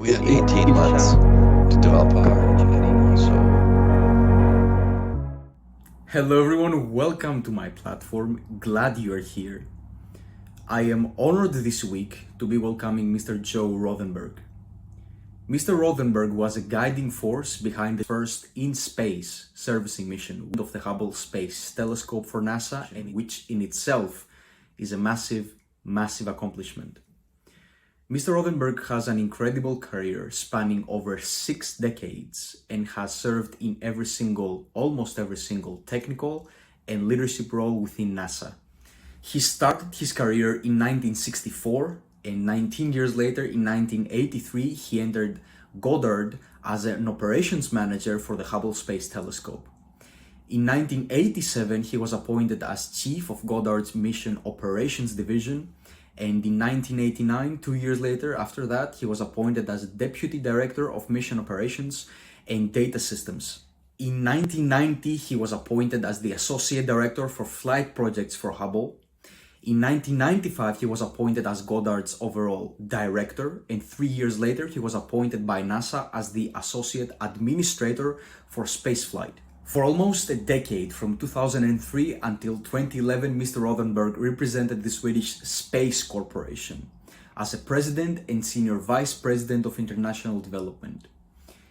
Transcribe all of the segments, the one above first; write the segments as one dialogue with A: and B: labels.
A: We had 18 months to develop our
B: Hello everyone, welcome to my platform. Glad you are here. I am honored this week to be welcoming Mr. Joe Rothenberg. Mr. Rothenberg was a guiding force behind the first in-space servicing mission of the Hubble Space Telescope for NASA, and which in itself is a massive accomplishment. Mr. Rothenberg has an incredible career spanning over 6 decades and has served in almost every single technical and leadership role within NASA. He started his career in 1964, and 19 years later, in 1983, he entered Goddard as an operations manager for the Hubble Space Telescope. In 1987, he was appointed as chief of Goddard's Mission Operations Division, and in 1989, 2 years later after that, he was appointed as Deputy Director of Mission Operations and Data Systems. In 1990, he was appointed as the Associate Director for Flight Projects for Hubble. In 1995, he was appointed as Goddard's overall director, and 3 years later, he was appointed by NASA as the Associate Administrator for Spaceflight. For almost a decade, from 2003 until 2011, Mr. Rothenberg represented the Swedish Space Corporation as a president and senior vice president of international development.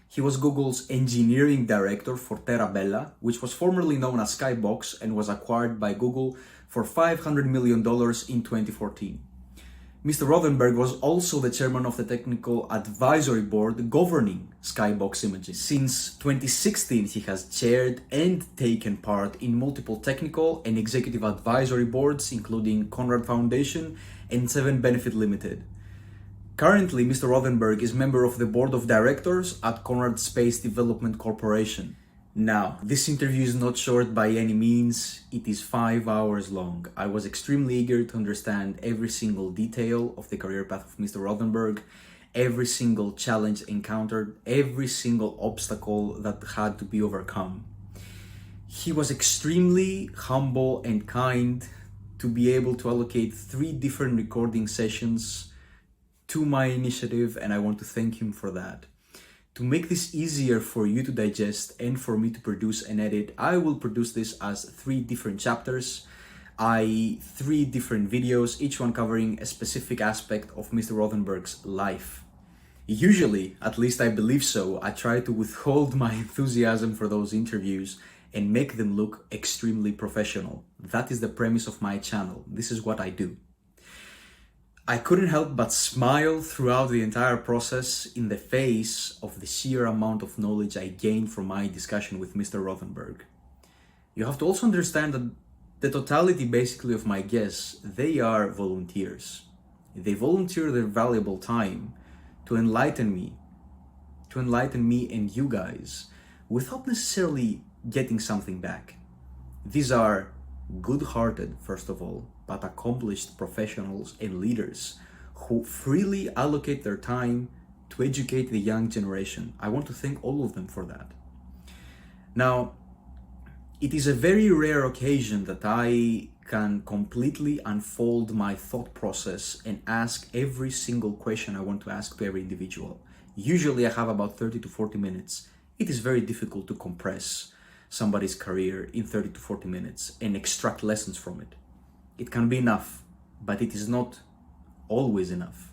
B: He was Google's engineering director for Terra Bella, which was formerly known as Skybox and was acquired by Google for $500 million in 2014. Mr. Rothenberg was also the chairman of the technical advisory board governing Skybox images. Since 2016, he has chaired and taken part in multiple technical and executive advisory boards, including Conrad Foundation and 7Benefit Limited. Currently, Mr. Rothenberg is member of the board of directors at Conrad Space Development Corporation. Now, this interview is not short by any means. It is 5 hours long. I was extremely eager to understand every single detail of the career path of Mr. Rothenberg, every single challenge encountered, every single obstacle that had to be overcome. He was extremely humble and kind to be able to allocate 3 different recording sessions to my initiative, and I want to thank him for that. To make this easier for you to digest and for me to produce and edit, I will produce this as 3 different chapters, i.e. 3 different videos, each one covering a specific aspect of Mr. Rothenberg's life. Usually, at least I believe so, I try to withhold my enthusiasm for those interviews and make them look extremely professional. That is the premise of my channel. This is what I do. I couldn't help but smile throughout the entire process in the face of the sheer amount of knowledge I gained from my discussion with Mr. Rothenberg. You have to also understand that the totality basically of my guests, they are volunteers. They volunteer their valuable time to enlighten me and you guys without necessarily getting something back. These are good-hearted, first of all, but accomplished professionals and leaders who freely allocate their time to educate the young generation. I want to thank all of them for that. Now, it is a very rare occasion that I can completely unfold my thought process and ask every single question I want to ask to every individual. Usually I have about 30 to 40 minutes. It is very difficult to compress somebody's career in 30 to 40 minutes and extract lessons from it. It can be enough, but it is not always enough.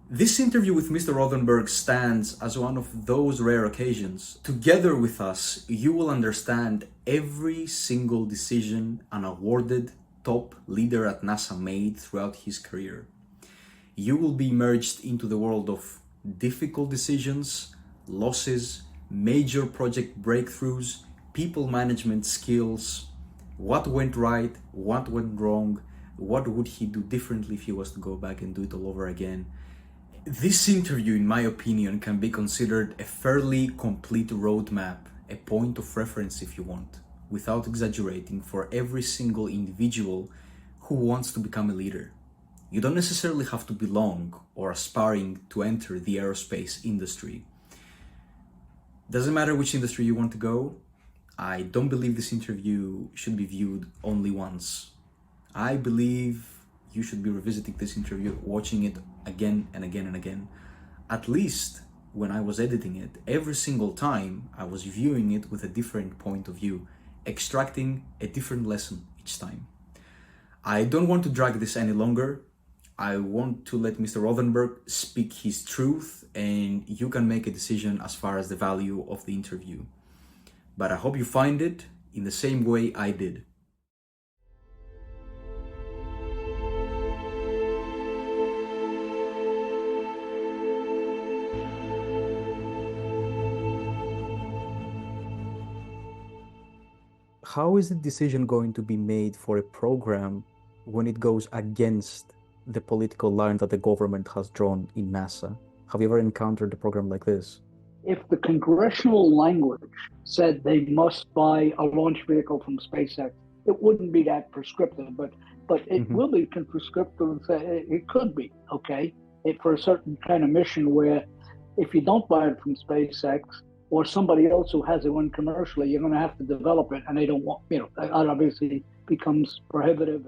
B: This interview with Mr. Rothenberg stands as one of those rare occasions. Together with us, you will understand every single decision an awarded top leader at NASA made throughout his career. You will be immersed into the world of difficult decisions, losses, major project breakthroughs, people management skills, what went right, what went wrong, what would he do differently if he was to go back and do it all over again. This interview, in my opinion, can be considered a fairly complete roadmap, a point of reference if you want, without exaggerating, for every single individual who wants to become a leader. You don't necessarily have to belong or aspiring to enter the aerospace industry. Doesn't matter which industry you want to go. I don't believe this interview should be viewed only once. I believe you should be revisiting this interview, watching it again and again and again, At least when I was editing it, every single time I was viewing it with a different point of view, extracting a different lesson each time. I don't want to drag this any longer. I want to let Mr. Rothenberg speak his truth, and you can make a decision as far as the value of the interview. But I hope you find it in the same way I did. How is the decision going to be made for a program when it goes against the political line that the government has drawn in NASA? Have you ever encountered a program like this?
C: If the congressional language said they must buy a launch vehicle from SpaceX, it wouldn't be that prescriptive, but it will be prescriptive. It could be, okay, for a certain kind of mission where if you don't buy it from SpaceX or somebody else who has it one commercially, you're going to have to develop it, and they don't want, that obviously becomes prohibitive.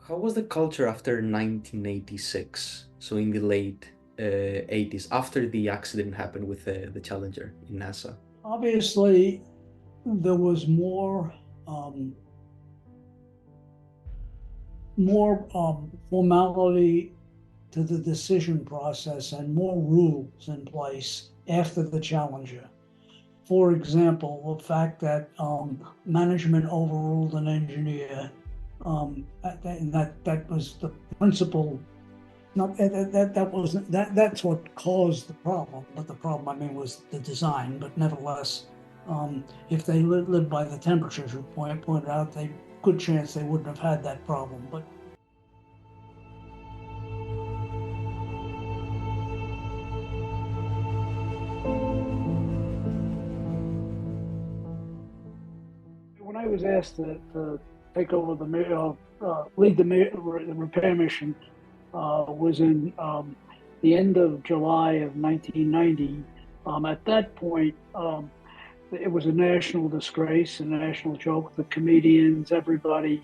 C: How was the culture after 1986? So in the late 80s, after the accident happened with the Challenger in NASA?
D: Obviously, there was more formality to the decision process and more rules in place after the Challenger. For example, the fact that management overruled an engineer, that was the principal. That's what caused the problem. But the problem, I mean, was the design. But nevertheless, if they lived by the temperatures you pointed out, good chance they wouldn't have had that problem. But when I was asked to take over lead the repair mission, was in the end of July of 1990. At that point, it was a national disgrace, a national joke. The comedians, everybody.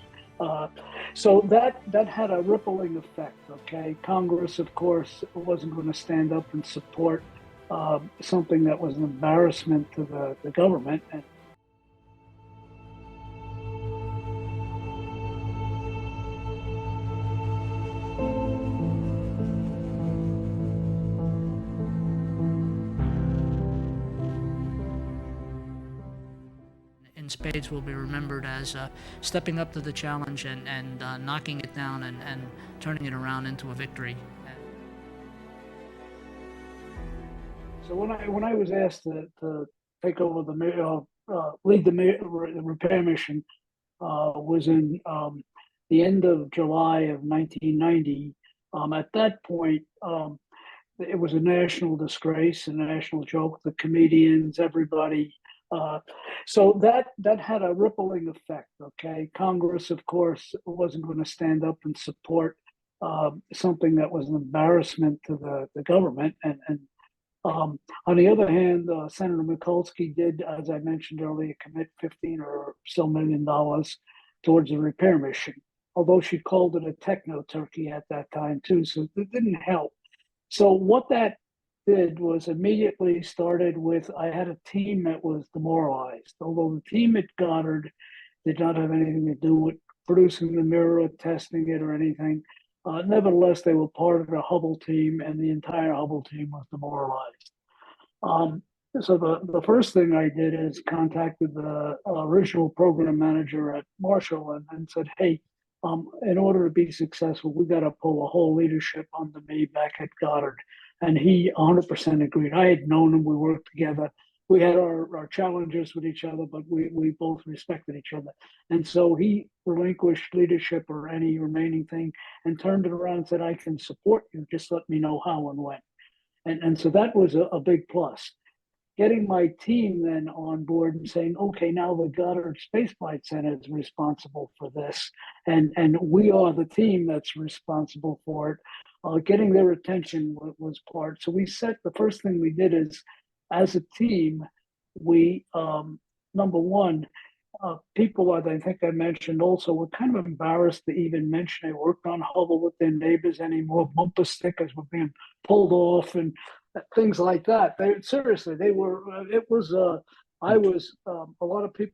D: So that had a rippling effect. Okay, Congress, of course, wasn't going to stand up and support something that was an embarrassment to the government. And
E: in spades will be remembered as stepping up to the challenge and knocking it down and turning it around into a victory.
C: So when I was asked to take over lead the repair mission, was in the end of July of 1990. At that point, it was a national disgrace, a national joke. The comedians, everybody. So that had a rippling effect. Okay, Congress, of course, wasn't going to stand up and support something that was an embarrassment to the government. And on the other hand, Senator Mikulski did, as I mentioned earlier, commit $15 or so million towards the repair mission. Although she called it a techno turkey at that time too, so it didn't help. So what that did was immediately started with, I had a team that was demoralized. Although the team at Goddard did not have anything to do with producing the mirror, testing it, or anything. Nevertheless, they were part of the Hubble team, and the entire Hubble team was demoralized. So the first thing I did is contacted the original program manager at Marshall and said, hey, in order to be successful, we got to pull a whole leadership onto me back at Goddard. And he 100% agreed. I had known him, we worked together. We had our challenges with each other, but we both respected each other. And so he relinquished leadership or any remaining thing and turned it around and said, I can support you, just let me know how and when. And so that was a big plus. Getting my team then on board and saying, okay, now the Goddard Space Flight Center is responsible for this, and we are the team that's responsible for it. Getting their attention was part. So the first thing we did is, as a team, we number one, people, I think I mentioned also, were kind of embarrassed to even mention they worked on Hubble with their neighbors anymore. Bumper stickers were being pulled off and things like that. They seriously, they were. It was. I was. A lot of people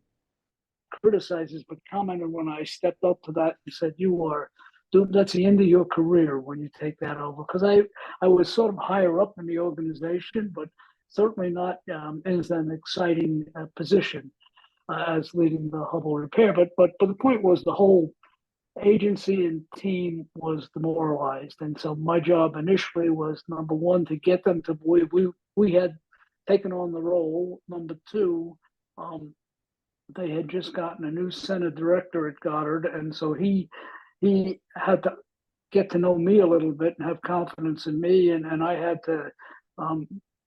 C: criticized this, but commented when I stepped up to that and said, "You are." Dude, that's the end of your career when you take that over. Because I was sort of higher up in the organization, but certainly not as an exciting position as leading the Hubble repair. But the point was the whole agency and team was demoralized, and so my job initially was number one to get them to believe we had taken on the role. Number two, they had just gotten a new center director at Goddard, and so he had to get to know me a little bit and have confidence in me, and I had to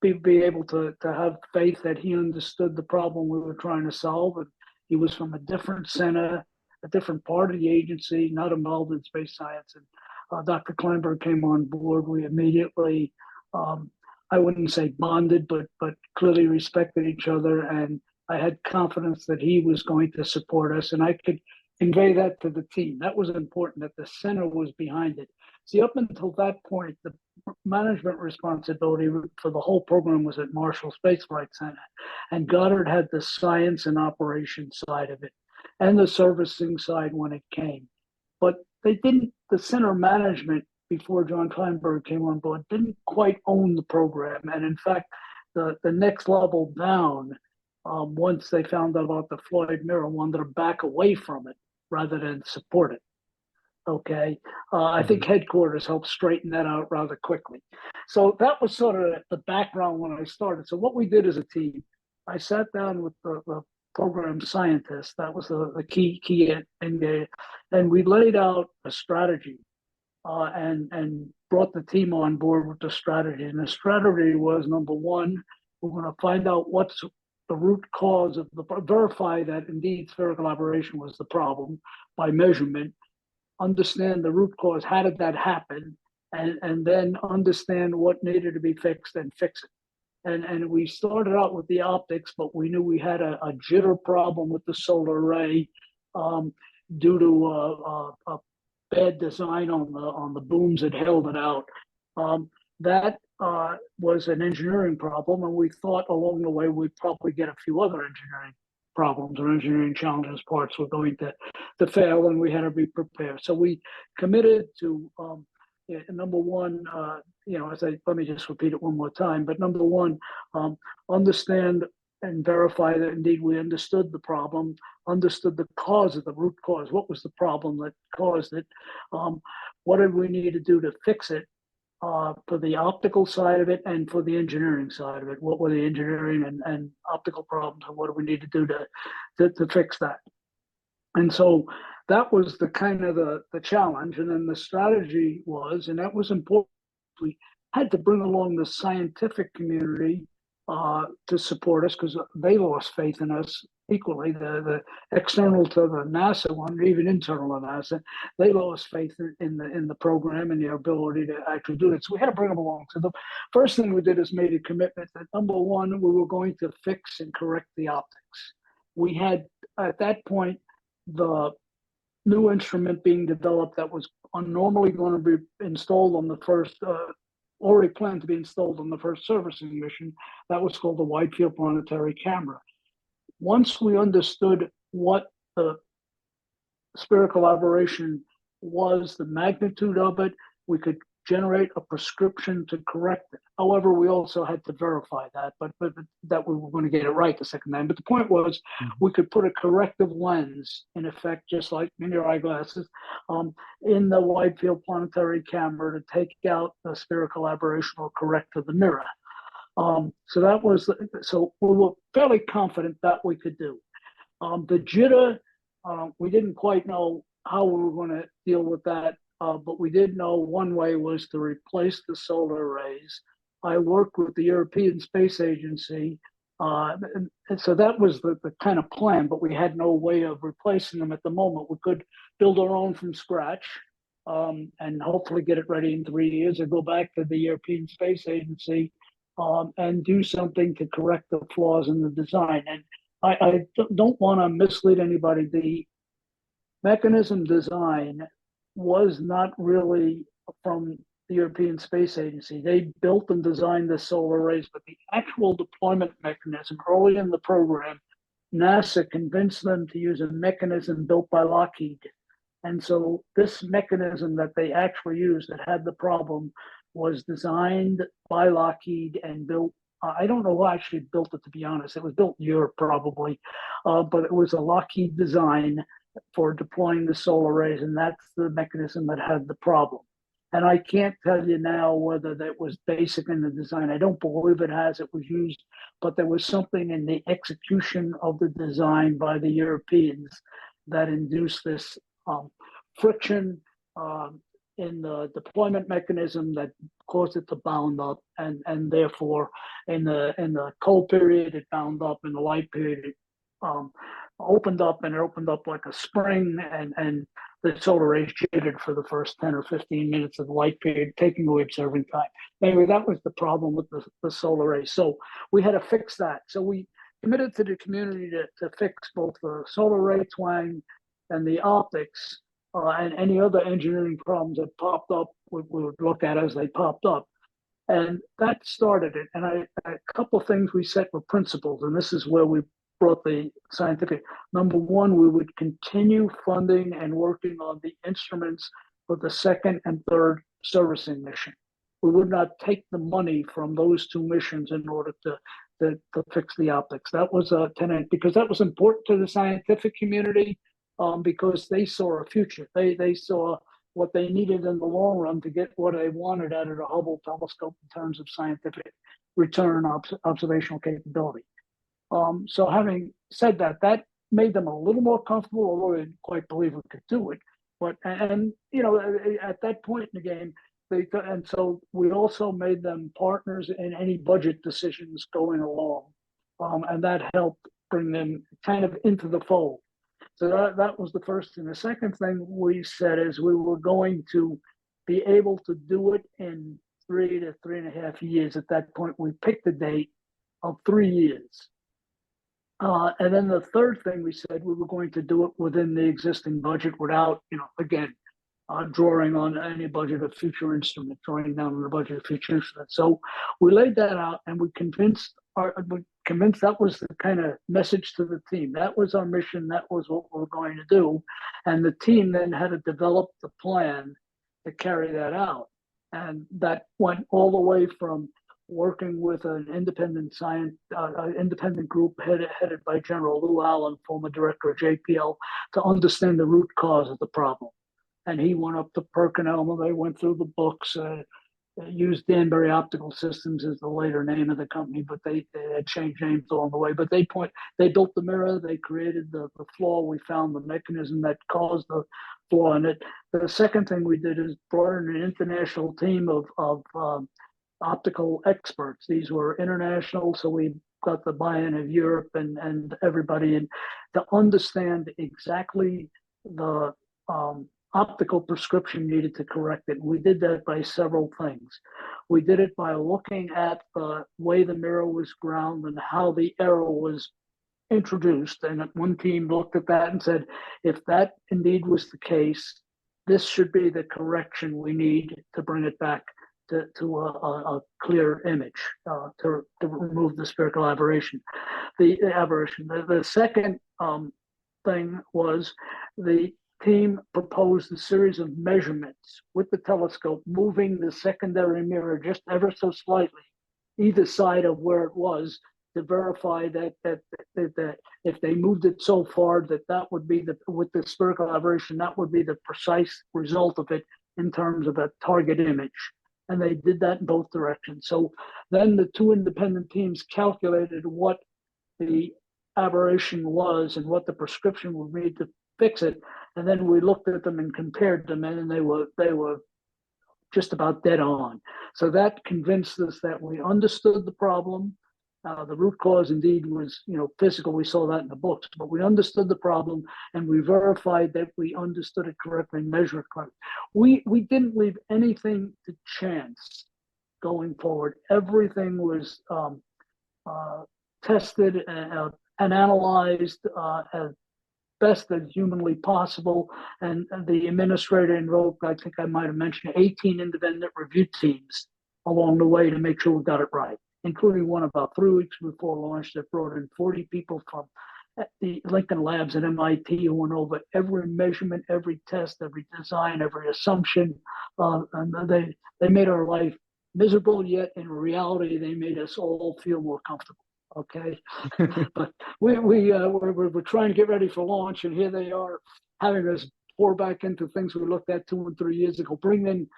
C: be able to have faith that he understood the problem we were trying to solve. And he was from a different center, a different part of the agency, not involved in space science. And Dr. Kleinberg came on board. We immediately, I wouldn't say bonded, but clearly respected each other. And I had confidence that he was going to support us, and I could convey that to the team. That was important, that the center was behind it. See, up until that point, the management responsibility for the whole program was at Marshall Space Flight Center, and Goddard had the science and operations side of it and the servicing side when it came. But they didn't, the center management before John Kleinberg came on board didn't quite own the program. And in fact, the next level down, once they found out about the Floyd mirror, wanted to back away from it rather than support it. Okay. I think headquarters helped straighten that out rather quickly. So that was sort of the background when I started. So what we did as a team, I sat down with the program scientist. That was the key in, and we laid out a strategy and brought the team on board with the strategy. And the strategy was, number one, we're going to find out what's the root cause of verify that indeed spherical aberration was the problem by measurement, understand the root cause, how did that happen, and then understand what needed to be fixed and fix it. And we started out with the optics, but we knew we had a jitter problem with the solar array due to a bad design on the booms that held it out. That was an engineering problem, and we thought along the way we'd probably get a few other engineering problems or engineering challenges, parts were going to fail, and we had to be prepared. So we committed to number one, let me just repeat it one more time, but number one, understand and verify that indeed we understood the problem, understood the cause of the root cause. What was the problem that caused it? What did we need to do to fix it? For the optical side of it and for the engineering side of it, what were the engineering and optical problems, and what do we need to do to fix that? And so that was the kind of the challenge. And then the strategy was, and that was important, we had to bring along the scientific community to support us, because they lost faith in us equally. The external to the NASA one, even internal to NASA, they lost faith in the program and their ability to actually do it. So we had to bring them along. So the first thing we did is made a commitment that number one, we were going to fix and correct the optics. We had at that point the new instrument being developed that was normally going to be installed on the first. Already planned to be installed on the first servicing mission. That was called the Wide Field Planetary Camera. Once we understood what the spherical aberration was, the magnitude of it, we could generate a prescription to correct it. However, we also had to verify that, but that we were going to get it right the second time. But the point was, we could put a corrective lens, in effect, just like in your eyeglasses, in the wide field planetary camera to take out the spherical aberration or correct to the mirror. So we were fairly confident that we could do. The jitter, we didn't quite know how we were going to deal with that. But we did know one way was to replace the solar arrays. I worked with the European Space Agency, and so that was the kind of plan, but we had no way of replacing them at the moment. We could build our own from scratch and hopefully get it ready in 3 years or go back to the European Space Agency and do something to correct the flaws in the design. And I don't want to mislead anybody. The mechanism design was not really from the European Space Agency. They built and designed the solar arrays, but the actual deployment mechanism early in the program, NASA convinced them to use a mechanism built by Lockheed. And so this mechanism that they actually used that had the problem was designed by Lockheed and built. I don't know who actually built it, to be honest. It was built in Europe probably, but it was a Lockheed design for deploying the solar arrays, and that's the mechanism that had the problem. And I can't tell you now whether that was basic in the design. I don't believe it has. It was used, but there was something in the execution of the design by the Europeans that induced this friction in the deployment mechanism that caused it to bound up, and therefore in the cold period it bound up, in the light period it opened up, and it opened up like a spring, and the solar rays jittered for the first 10 or 15 minutes of the light period, taking away observing time. Anyway, that was the problem with the solar rays. So we had to fix that. So we committed to the community to fix both the solar ray twang and the optics, and any other engineering problems that popped up, we would look at as they popped up. And that started it. And a couple of things we set were principles, and this is where we brought the scientific. Number one, we would continue funding and working on the instruments for the second and third servicing mission. We would not take the money from those two missions in order to fix the optics. That was a tenet, because that was important to the scientific community, because they saw a future. They saw what they needed in the long run to get what they wanted out of the Hubble telescope in terms of scientific return, observational capability. So having said that, that made them a little more comfortable, although they didn't quite believe we could do it. But, and you know, at that point in the game, and so we also made them partners in any budget decisions going along, and that helped bring them kind of into the fold. So that was the first thing. The second thing we said is we were going to be able to do it in 3 to 3.5 years. At that point, we picked a date of 3 years. And then the third thing we said, we were going to do it within the existing budget without, again, drawing on any budget of future instrument, drawing down on the budget of future instrument. So we laid that out, and we convinced that was the kind of message to the team. That was our mission. That was what we were going to do. And the team then had to develop the plan to carry that out. And that went all the way from working with an independent independent group headed by General Lou Allen, former director of JPL, to understand the root cause of the problem. And he went up to PerkinElmer. They went through the books, used Danbury Optical Systems as the later name of the company, but they had changed names along the way. But they built the mirror, they created the flaw. We found the mechanism that caused the flaw in it. The second thing we did is brought in an international team of optical experts. These were international, so we got the buy-in of Europe and everybody, and to understand exactly the optical prescription needed to correct it. We did that by several things. We did it by looking at the way the mirror was ground and how the error was introduced. And one team looked at that and said, if that indeed was the case, this should be the correction we need to bring it back to a clear image, to remove the spherical aberration. The second thing was the team proposed a series of measurements with the telescope, moving the secondary mirror just ever so slightly either side of where it was, to verify that if they moved it so far that would be with the spherical aberration, that would be the precise result of it in terms of a target image. And they did that in both directions. So then the two independent teams calculated what the aberration was and what the prescription would be to fix it. And then we looked at them and compared them, and they were just about dead on. So that convinced us that we understood the problem. The root cause indeed was, physical. We saw that in the books, but we understood the problem, and we verified that we understood it correctly, measured it correctly. We didn't leave anything to chance. going forward. Everything was tested and analyzed as best as humanly possible. And the administrator invoked, I think I might have mentioned, 18 independent review teams along the way to make sure we got it right, including one about 3 weeks before launch that brought in 40 people from the Lincoln Labs at MIT who went over every measurement, every test, every design, every assumption. And they made our life miserable, yet in reality, they made us all feel more comfortable. Okay, but we're trying to get ready for launch, and here they are having us pour back into things we looked at 2 and 3 years ago, bring in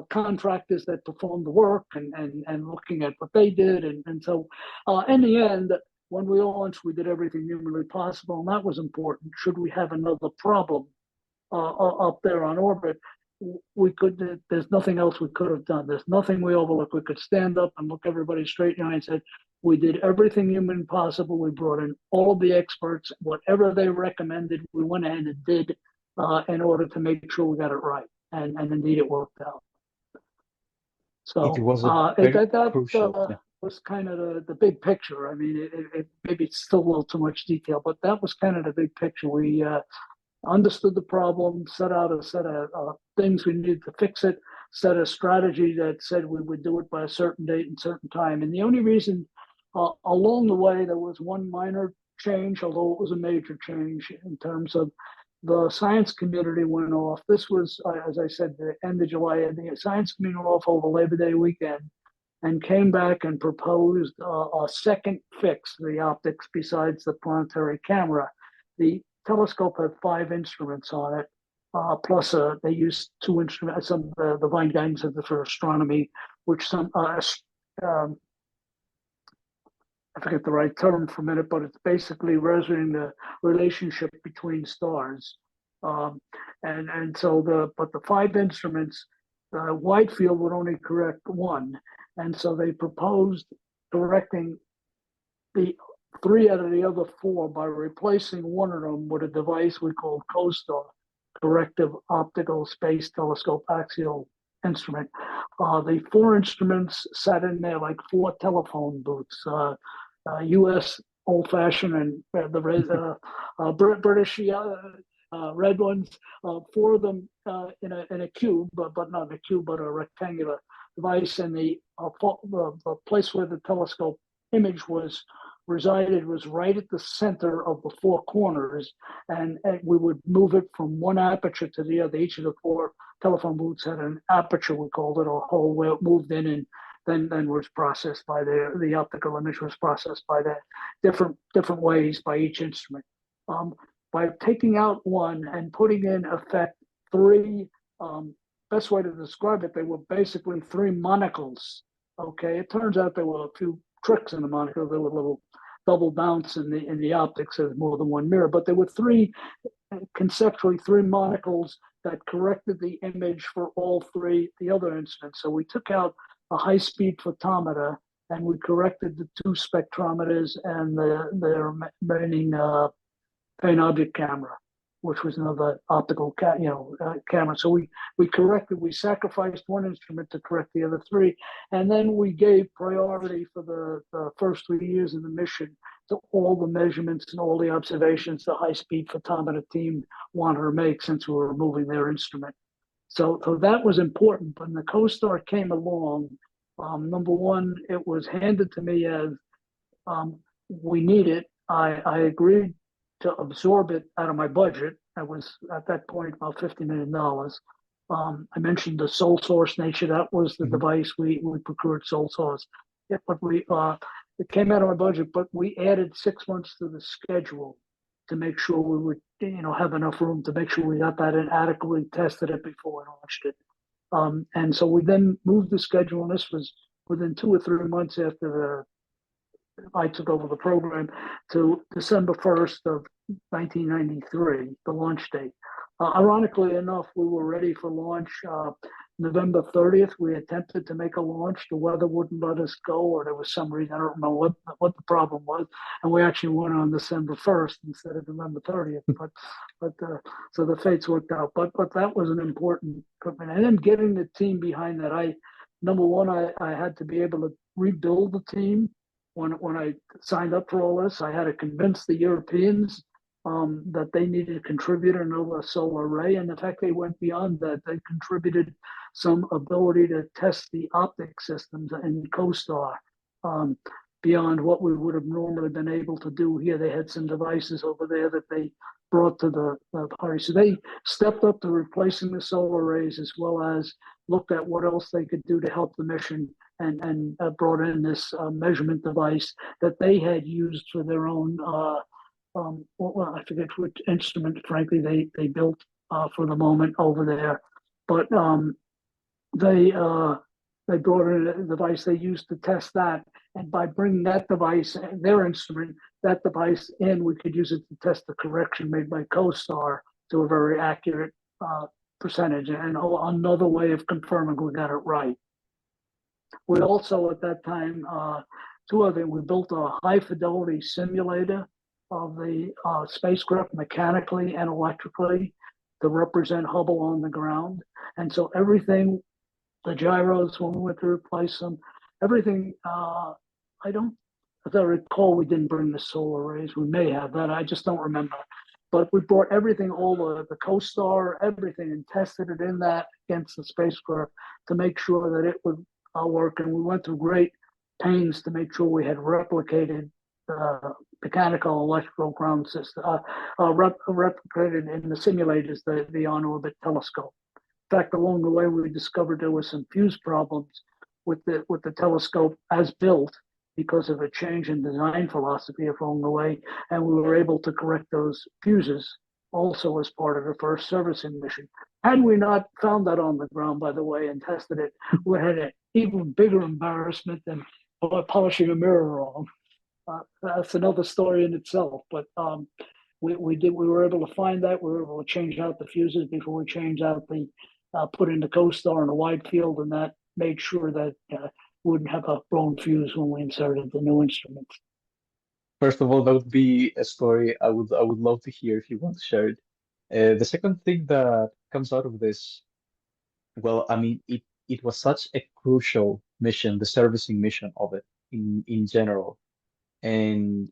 C: contractors that perform the work and looking at what they did. And so in the end, when we launched, we did everything humanly possible, and that was important. Should we have another problem up there on orbit, there's nothing else we could have done. There's nothing we overlooked. We could stand up and look everybody straight in the eye and said, we did everything human possible. We brought in all of the experts, whatever they recommended, we went ahead and did in order to make sure we got it right. And indeed it worked out. So
F: it was
C: that
F: crucial.
C: was kind of the big picture. I mean, it maybe it's still a little too much detail, but that was kind of the big picture. We understood the problem, set out a set of things we needed to fix it, set a strategy that said we would do it by a certain date and certain time. And the only reason along the way there was one minor change, although it was a major change in terms of the science community went off. This was, as I said, the end of July, and the science community went off over Labor Day weekend and came back and proposed a second fix to the optics besides the planetary camera. The telescope had 5 instruments on it, plus they used 2 instruments, some the Vine Guidance Center for Astronomy, which some I forget the right term for a minute, but it's basically measuring the relationship between stars. And so the 5 instruments, wide field would only correct 1. And so they proposed correcting the 3 out of the other 4 by replacing one of them with a device we called COSTAR, Corrective Optical Space Telescope Axial Instrument. The 4 instruments sat in there like 4 telephone booths, U.S. old-fashioned and the British red ones. 4 of them in a cube, but not a cube, but a rectangular device. And the place where the telescope image resided was right at the center of the 4 corners, and we would move it from one aperture to the other. Each of the 4 telephone booths had an aperture, we called it, or hole where it moved in, and then was processed by the optical image was processed by the different ways by each instrument. By taking out 1 and putting in effect 3, best way to describe it, they were basically 3 monocles. Okay, it turns out there were a few tricks in the monocle. There were little double bounce in the optics. There's more than 1 mirror, but there were conceptually 3 monocles that corrected the image for all 3 the other instruments. So we took out a high-speed photometer and we corrected the 2 spectrometers and the remaining pane object camera, which was another optical camera. So we sacrificed 1 instrument to correct the other 3, and then we gave priority for the first 3 years of the mission to all the measurements and all the observations the high-speed photometer team wanted to make, since we were moving their instrument. So that was important. When the COSTAR came along, number 1, it was handed to me as we need it. I agreed to absorb it out of my budget. I was at that point about $50 million. I mentioned the sole source nature. That was the device we procured sole source. Yeah, but it came out of my budget, but we added 6 months to the schedule to make sure we would have enough room to make sure we got that in, adequately tested it before we launched it. And so we then moved the schedule, and this was within 2 or 3 months after I took over the program, to December 1st of 1993, the launch date. Ironically enough, we were ready for launch November 30th. We attempted to make a launch. The weather wouldn't let us go, or there was some reason, I don't know what the problem was. And we actually went on December 1st instead of November 30th. But so the fates worked out. But that was an important commitment. And then getting the team behind that, number one, I had to be able to rebuild the team. When I signed up for all this, I had to convince the Europeans that they needed to contribute another solar array. And in fact, they went beyond that. They contributed some ability to test the optic systems in CoStar beyond what we would have normally been able to do here. They had some devices over there that they brought to the party. So they stepped up to replacing the solar arrays, as well as looked at what else they could do to help the mission, and brought in this measurement device that they had used for their own, well, I forget which instrument, frankly, they built for the moment over there. But they brought in a device they used to test that. And by bringing that device, their instrument, that device in, we could use it to test the correction made by CoStar to a very accurate percentage. And another way of confirming we got it right. We also, at that time, two other things, we built a high fidelity simulator of the spacecraft mechanically and electrically to represent Hubble on the ground. And so everything, the gyros, when we went to replace them, everything, as I recall, we didn't bring the solar arrays. We may have that, I just don't remember. But we brought everything over, the CoStar, everything, and tested it in that against the spacecraft to make sure that it would work. And we went through great pains to make sure we had replicated mechanical electrical ground system, replicated in the simulators, the on-orbit telescope. In fact, along the way, we discovered there were some fuse problems with the telescope as built because of a change in design philosophy along the way, and we were able to correct those fuses also as part of the first servicing mission. Had we not found that on the ground, by the way, and tested it, we had an even bigger embarrassment than polishing a mirror wrong. That's another story in itself. But we were able to find that. We were able to change out the fuses before we changed out the put in the CoStar in a wide field, and that made sure that we wouldn't have a blown fuse when we inserted the new instruments.
F: First of all, that would be a story I would love to hear if you want to share it. The second thing that comes out of this, well, I mean, it was such a crucial mission, the servicing mission of it in general. And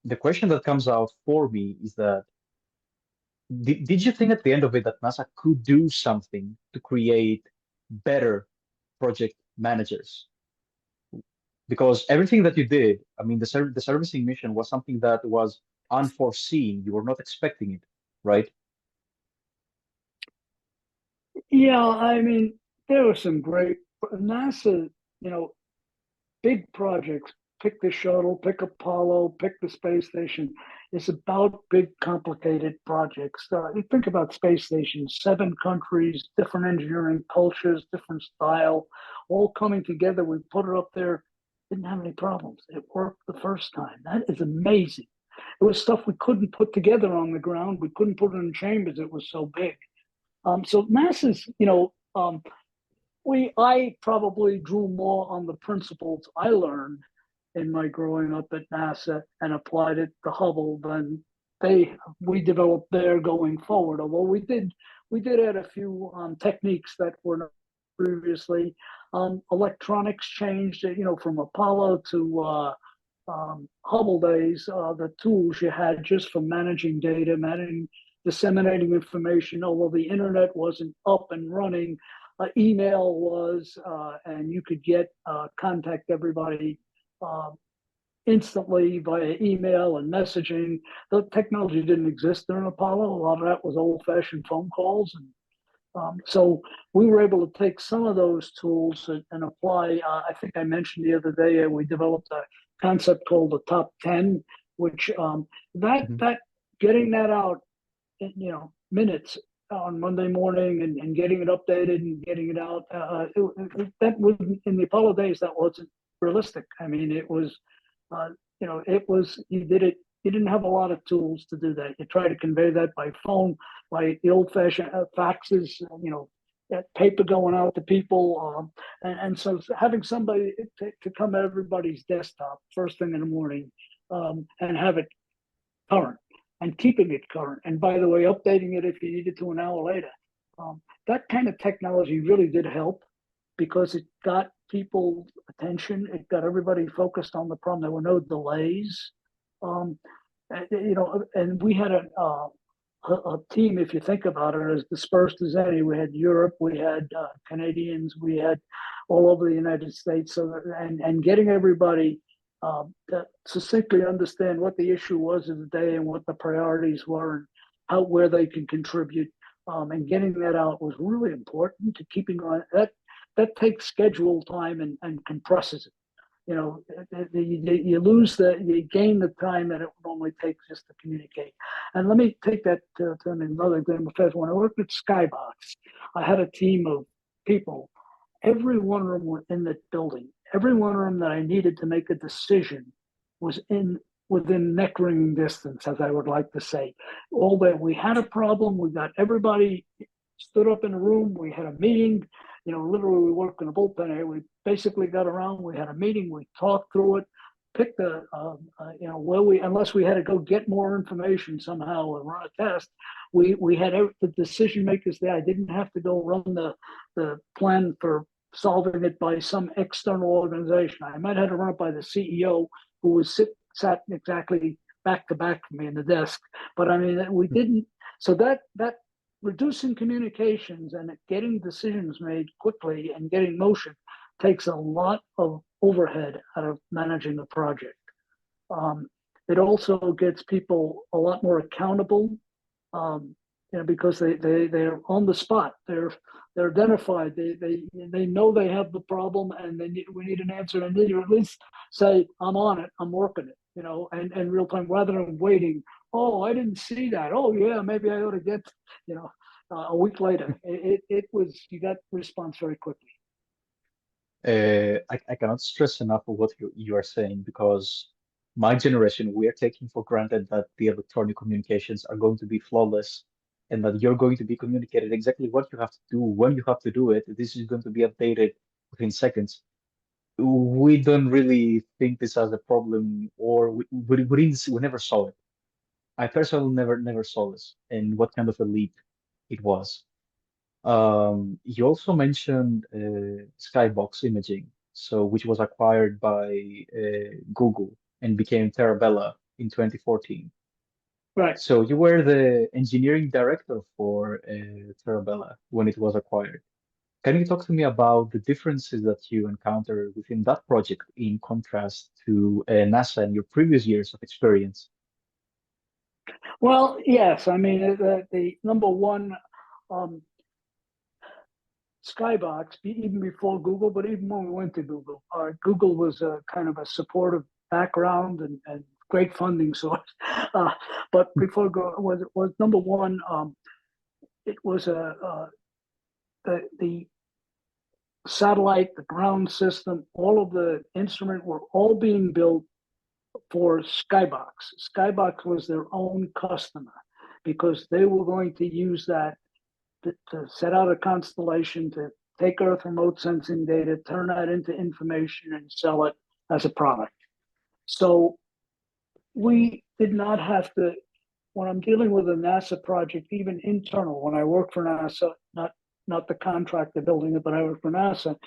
F: the question that comes out for me is that did you think at the end of it that NASA could do something to create better project managers? Because everything that you did, I mean, the servicing mission was something that was unforeseen. You were not expecting it, right?
C: Yeah, I mean, there were some great NASA, big projects. Pick the shuttle, pick Apollo, pick the space station. It's about big, complicated projects. You think about space stations, 7 countries, different engineering cultures, different style, all coming together. We put it up there, didn't have any problems. It worked the first time. That is amazing. It was stuff we couldn't put together on the ground. We couldn't put it in chambers. It was so big. So NASA's, I probably drew more on the principles I learned in my growing up at NASA and applied it to Hubble than we developed there going forward. Although we did add a few techniques that were not previously. Electronics changed, from Apollo to Hubble days. The tools you had just for managing data, disseminating information. Although the internet wasn't up and running, email was, and you could contact everybody instantly via email and messaging. The technology didn't exist during Apollo. A lot of that was old-fashioned phone calls, and so we were able to take some of those tools and apply. I think I mentioned the other day we developed a concept called the top 10, which that getting that out in minutes on Monday morning and getting it updated and getting it out. That was in the Apollo days. That wasn't realistic. I mean, it was, you did it. You didn't have a lot of tools to do that. You try to convey that by phone, by the old-fashioned faxes, that paper going out to people, and so having somebody to come at everybody's desktop first thing in the morning, and have it current and keeping it current. And by the way, updating it if you needed to an hour later. That kind of technology really did help. because it got people's attention. It got everybody focused on the problem. There were no delays. And we had a team, if you think about it, as dispersed as any. We had Europe, we had Canadians, we had all over the United States. So, and getting everybody to succinctly understand what the issue was of the day and what the priorities were and where they can contribute, and getting that out was really important to keeping on. That takes schedule time and compresses it. You gain the time that it normally takes just to communicate. And let me take that to another example. When I worked at Skybox, I had a team of people. Every one of them were in the building. Every one of them that I needed to make a decision was within neck-wringing distance, as I would like to say. All that we had a problem, we got everybody stood up in a room, we had a meeting. Literally we worked in a bullpen area. We basically got around, we had a meeting, we talked through it, picked unless we had to go get more information somehow or run a test, we had the decision makers there. I didn't have to go run the plan for solving it by some external organization. I might have to run it by the CEO, who sat exactly back to back from me in the desk. But I mean, we didn't. So that reducing communications and getting decisions made quickly and getting motion takes a lot of overhead out of managing a project. It also gets people a lot more accountable, because they're on the spot. They're identified. They know they have the problem, and we need an answer. And then you at least say, "I'm on it. I'm working it." And real time, rather than waiting. Oh, I didn't see that. Oh, yeah, maybe I ought to get. A week later, you got response very quickly.
F: I cannot stress enough of what you are saying, because my generation, we are taking for granted that the electronic communications are going to be flawless and that you're going to be communicated exactly what you have to do, when you have to do it. This is going to be updated within seconds. We don't really think this as a problem, or we never saw it. I personally never saw this and what kind of a leap it was. You also mentioned Skybox Imaging, which was acquired by Google and became Terabella in 2014.
C: Right.
F: So you were the engineering director for Terabella when it was acquired. Can you talk to me about the differences that you encountered within that project in contrast to NASA and your previous years of experience?
C: Well, yes. I mean, the number one, Skybox, even before Google, but even when we went to Google, Google was a kind of a supportive background and great funding source. But before Google was number one, it was the satellite, the ground system, all of the instrument were all being built for Skybox. Skybox was their own customer because they were going to use that to set out a constellation, to take Earth remote sensing data, turn that into information and sell it as a product. So we did not have to, when I'm dealing with a NASA project, even internal, when I work for NASA, not the contractor building it, but I work for NASA,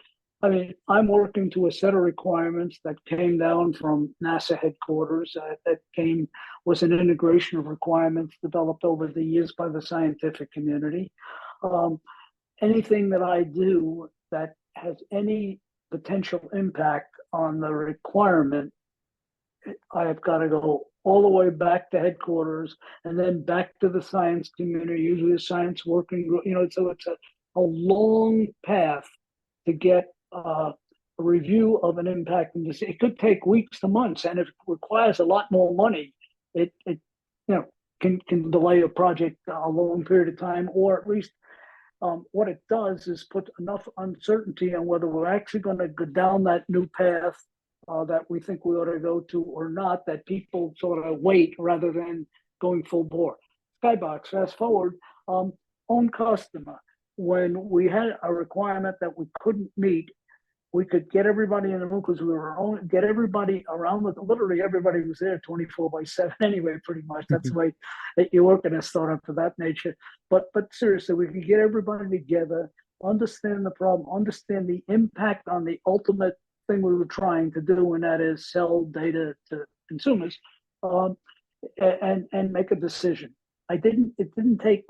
C: I mean, I'm working to a set of requirements that came down from NASA headquarters. Was an integration of requirements developed over the years by the scientific community. Anything that I do that has any potential impact on the requirement, I have got to go all the way back to headquarters and then back to the science community, usually a science working group. So it's a long path to get a review of an impact, and it could take weeks to months, and it requires a lot more money. It can delay a project a long period of time, or at least what it does is put enough uncertainty on whether we're actually going to go down that new path that we think we ought to go to or not, that people sort of wait rather than going full bore. Skybox, fast forward, own customer. When we had a requirement that we couldn't meet, we could get everybody in the room because we were get everybody around with, literally everybody was there 24/7 anyway, pretty much. That's the way that you work in a startup of that nature. But seriously, we could get everybody together. understand the problem, understand the impact on the ultimate thing we were trying to do, and that is sell data to consumers, um, and make a decision. It didn't take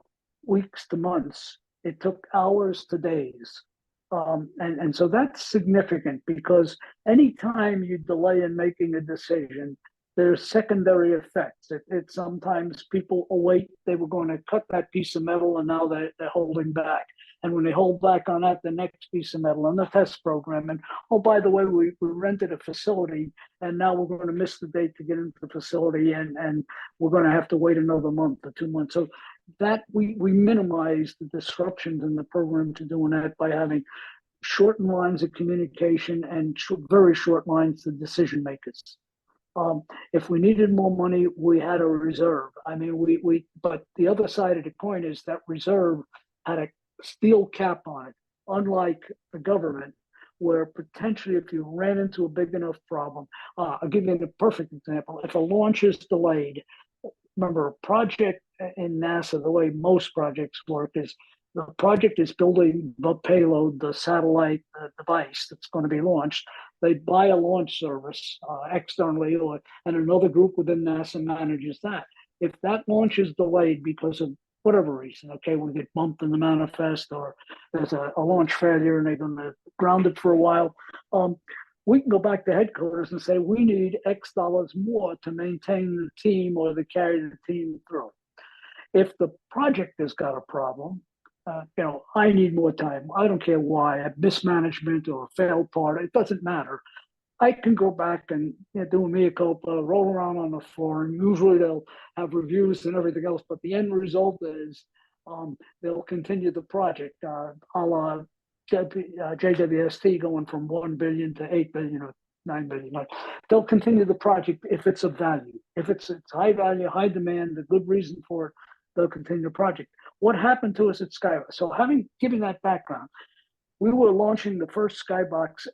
C: weeks to months. It took hours to days. And so that's significant, because anytime you delay in making a decision, there's secondary effects. It sometimes people await, they were going to cut that piece of metal and now they're holding back. And when they hold back on that, the next piece of metal and the test program. And oh, by the way, we rented a facility and now we're going to miss the date to get into the facility, and we're going to have to wait another month or 2 months. So that we minimize the disruptions in the program to doing that by having shortened lines of communication and very short lines to decision makers. If we needed more money, we had a reserve. I mean, but the other side of the coin is that reserve had a steel cap on it, unlike the government, where potentially if you ran into a big enough problem, I'll give you a perfect example. If a launch is delayed, remember, a project in NASA, the way most projects work is the project is building the payload, the satellite device that's going to be launched. They buy a launch service externally, and another group within NASA manages that. If that launch is delayed because of whatever reason, okay, we get bumped in the manifest, or there's a launch failure and they're going to ground it for a while, we can go back to headquarters and say, we need X dollars more to maintain the team or to carry the team through. If the project has got a problem, I need more time. I don't care why, a mismanagement or a failed part, it doesn't matter. I can go back and do a mea culpa, roll around on the floor, and usually they'll have reviews and everything else, but the end result is they'll continue the project, a la JWST going from 1 billion to 8 billion or 9 billion. They'll continue the project if it's of value. If it's high value, high demand, a good reason for it, they'll continue the project. What happened to us at Skybox? So having given that background, we were launching the first Skybox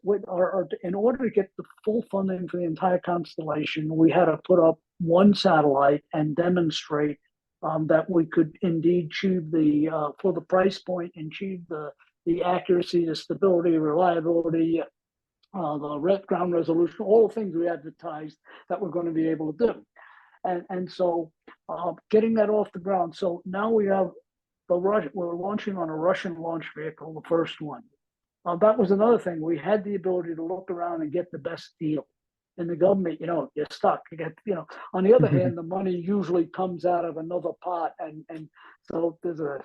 C: in order to get the full funding for the entire constellation. We had to put up one satellite and demonstrate that we could indeed achieve for the price point, achieve the accuracy, the stability, reliability, the ground resolution, all the things we advertised that we're going to be able to do. And so getting that off the ground. So now we have we're launching on a Russian launch vehicle, the first one. That was another thing. We had the ability to look around and get the best deal. In the government, you're stuck. You get, on the other hand, the money usually comes out of another pot. And so there's a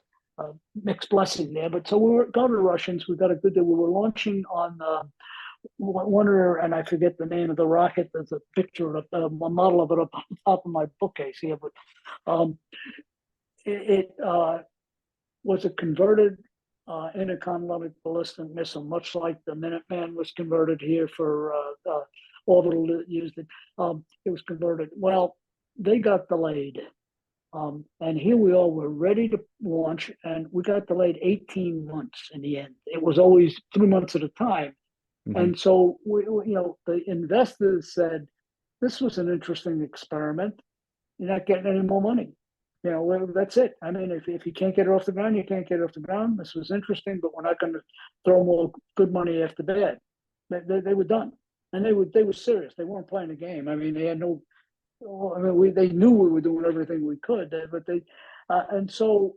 C: mixed blessing there. But so we were going to Russians. We got a good deal. We were launching on one and I forget the name of the rocket. There's a picture of a model of it up on top of my bookcase here. But it was a converted intercontinental ballistic missile, much like the Minuteman was converted here for orbital used it. It was converted. Well, they got delayed. And here we are, we're ready to launch, and we got delayed 18 months in the end. It was always 3 months at a time. Mm-hmm. And so, the investors said, this was an interesting experiment. You're not getting any more money. That's it. I mean, if you can't get it off the ground, you can't get it off the ground. This was interesting, but we're not going to throw more good money after bad. They were done. And they were serious. They weren't playing a game. I mean, they had no, they knew we were doing everything we could, but and so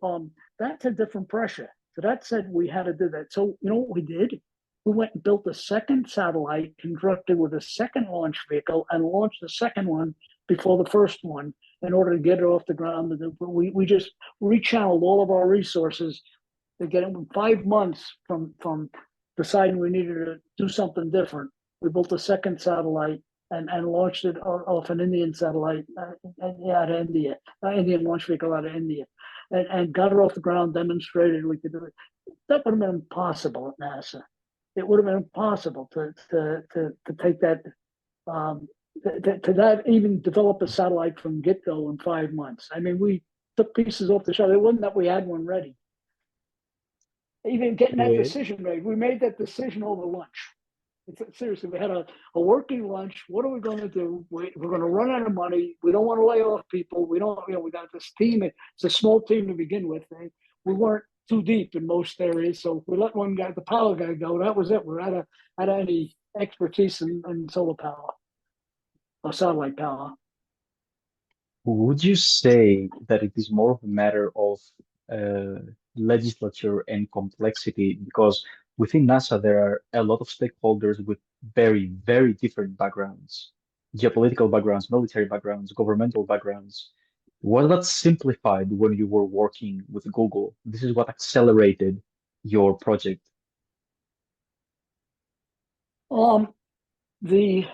C: that's a different pressure. So that said, we had to do that. So, what we did? We went and built a second satellite constructed with a second launch vehicle and launched the second one before the first one in order to get it off the ground. We just rechanneled all of our resources to get it in 5 months from deciding we needed to do something different. We built a second satellite and launched it off an Indian satellite out of India, Indian launch vehicle out of India, and got it off the ground, demonstrated we could do it. That would have been impossible at NASA. It would have been impossible to take that, to that even develop a satellite from get-go in 5 months. I mean, we took pieces off the shelf. It wasn't that we had one ready. Even getting that decision made, we made that decision over lunch. Seriously, we had a working lunch. What are we going to do? We're going to run out of money. We don't want to lay off people. We don't, we got this team. It's a small team to begin with. We weren't too deep in most areas. So if we let one guy, the power guy, go, that was it. We're out of any expertise in solar power or satellite power.
F: Would you say that it is more of a matter of uh, legislature and complexity? Because within NASA, there are a lot of stakeholders with very, very different backgrounds, geopolitical backgrounds, military backgrounds, governmental backgrounds. Was that simplified when you were working with Google? This is what accelerated your project.
C: Um, the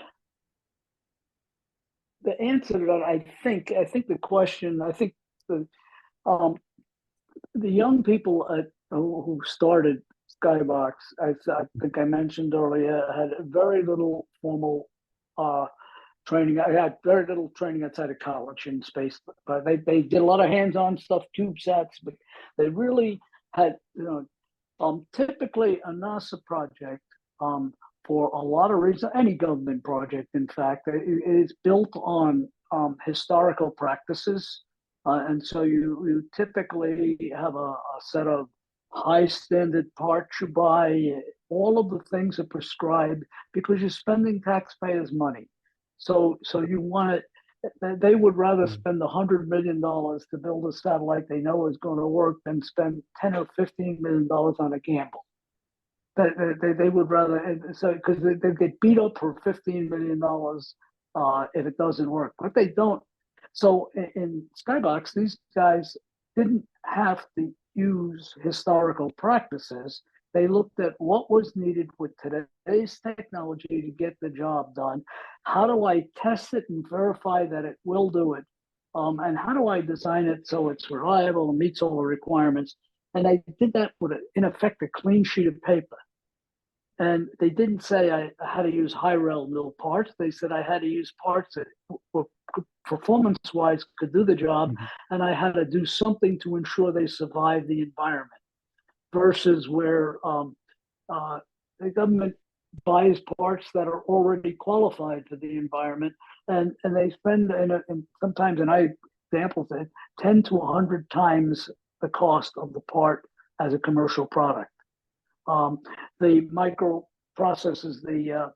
C: answer to that, I think the question, I think the um, the young people who started Skybox, I think I mentioned earlier, had very little formal training. I had very little training outside of college in space, but they did a lot of hands-on stuff, CubeSats, but they really had, typically a NASA project, for a lot of reasons, any government project, in fact, is built on historical practices. And so you typically have a set of high standard parts you buy. All of the things are prescribed because you're spending taxpayers' money. So you want it. They would rather spend $100 million to build a satellite they know is going to work than spend $10 or $15 million on a gamble. They would rather, so because they get beat up for $15 million if it doesn't work, but they don't. So in Skybox, these guys didn't have to use historical practices. They looked at what was needed with today's technology to get the job done. How do I test it and verify that it will do it? And how do I design it so it's reliable and meets all the requirements? And I did that with, in effect, a clean sheet of paper. And they didn't say I had to use high-rel mill parts. They said I had to use parts that were performance-wise could do the job, and I had to do something to ensure they survive the environment. Versus where the government buys parts that are already qualified for the environment, and they spend, and sometimes, and I examples it, 10 to 100 times the cost of the part as a commercial product. The microprocessors, the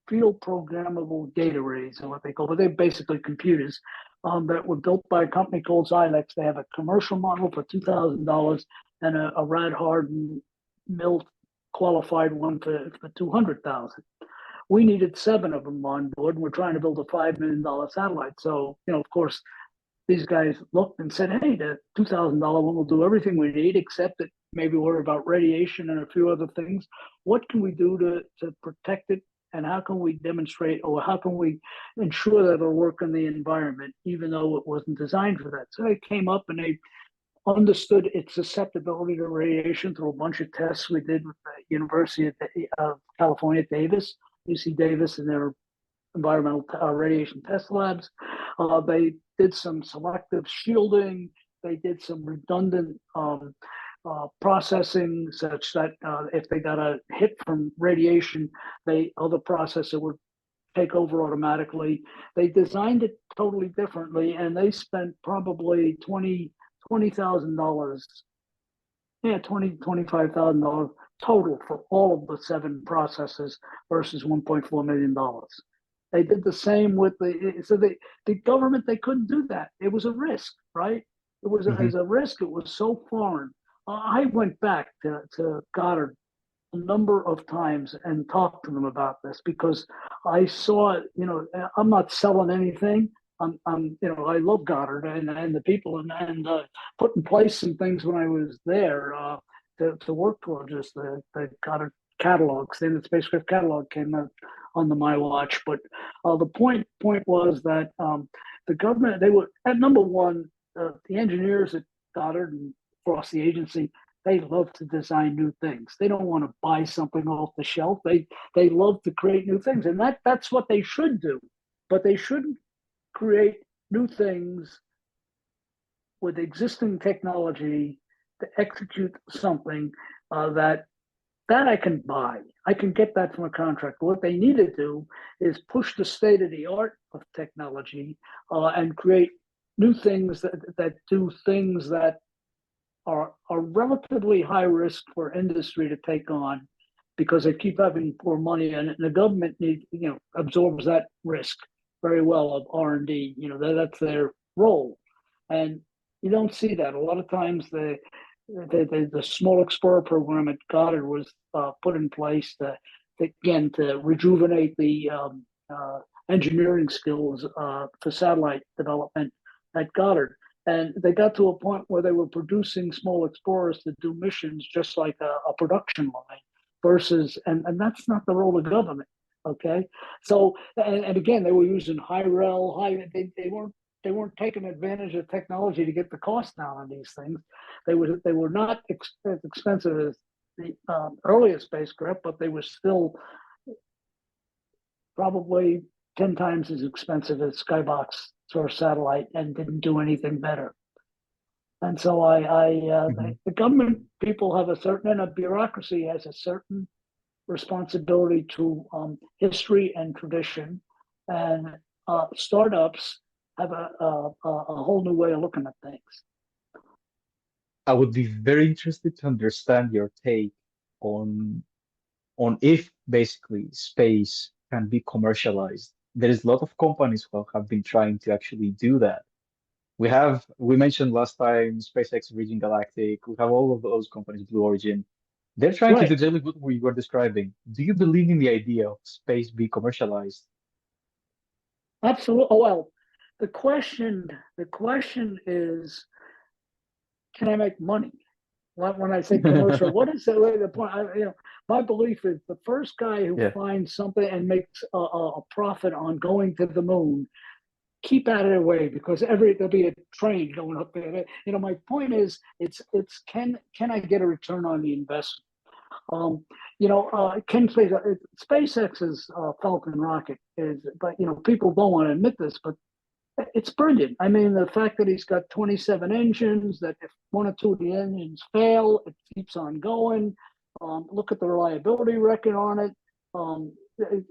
C: field programmable gate arrays, or what they call, but they're basically computers that were built by a company called Xilex. They have a commercial model for $2,000 and a rad hard mill qualified one for $200,000. We needed 7 of them on board, and we're trying to build a $5 million satellite. So, of course, these guys looked and said, hey, the $2,000 one will do everything we need, except that maybe worry about radiation and a few other things. What can we do to protect it? And how can we demonstrate, or how can we ensure that it'll work in the environment, even though it wasn't designed for that? So they came up and they understood its susceptibility to radiation through a bunch of tests we did with the University of California, Davis, UC Davis, and their environmental radiation test labs. They did some selective shielding. They did some redundant processing, such that if they got a hit from radiation, other processor would take over automatically. They designed it totally differently, and they spent probably $20,000, $25,000 total for all of the 7 processes versus $1.4 million. They did the same with the government. They couldn't do that. It was a risk, right? It was as a risk. It was so foreign. I went back to Goddard a number of times and talked to them about this because I saw, I'm not selling anything. I love Goddard and the people and put in place some things when I was there to work towards this. The Goddard catalogs, then the spacecraft catalog came out on my watch. But the point was that the government, they were at number one. The engineers at Goddard and across the agency, they love to design new things. They don't want to buy something off the shelf. They love to create new things, and that's what they should do. But they shouldn't create new things with existing technology to execute something that I can buy. I can get that from a contract. What they need to do is push the state of the art of technology and create new things that do things that are relatively high risk for industry to take on because they keep having poor money, and the government absorbs that risk very well of R&D. That's their role, and you don't see that a lot of times. The small explorer program at Goddard was put in place to rejuvenate the engineering skills for satellite development at Goddard. And they got to a point where they were producing small explorers to do missions just like a production line versus, and that's not the role of government. Okay. So, and again, they were using they weren't taking advantage of technology to get the cost down on these things. They were not as expensive as the earliest spacecraft, but they were still probably 10 times as expensive as Skybox source satellite and didn't do anything better. And so the government people have and a bureaucracy has a certain responsibility to history and tradition, and startups have a whole new way of looking at things.
F: I would be very interested to understand your take on if basically space can be commercialized. There is a lot of companies who have been trying to actually do that. We mentioned last time SpaceX, Virgin Galactic. We have all of those companies, Blue Origin. They're trying to do
C: Right.
F: exactly what we were describing. Do you believe in the idea of space being commercialized?
C: Absolutely. Oh, well, the question is, can I make money? When I say commercial, what is the point? My belief is the first guy who
F: Yeah.
C: finds something and makes a profit on going to the moon, keep out of their way, because there'll be a train going up there. My point is, it's can I get a return on the investment? SpaceX's Falcon rocket but people don't want to admit this, but it's brilliant. I mean, the fact that he's got 27 engines, that if one or two of the engines fail, it keeps on going. Look at the reliability record on it.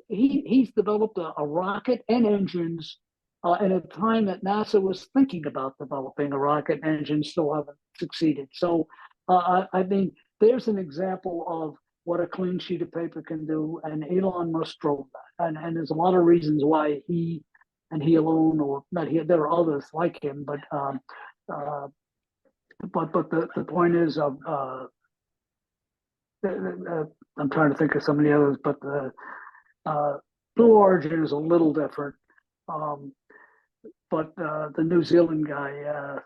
C: He's developed a rocket and engines at a time that NASA was thinking about developing a rocket engine, still haven't succeeded. So, I mean, there's an example of what a clean sheet of paper can do, and Elon Musk drove that. And there's a lot of reasons why he alone, or not he, there are others like him, but the point is, I'm trying to think of some of the others, but Blue Origin is a little different. But the New Zealand guy,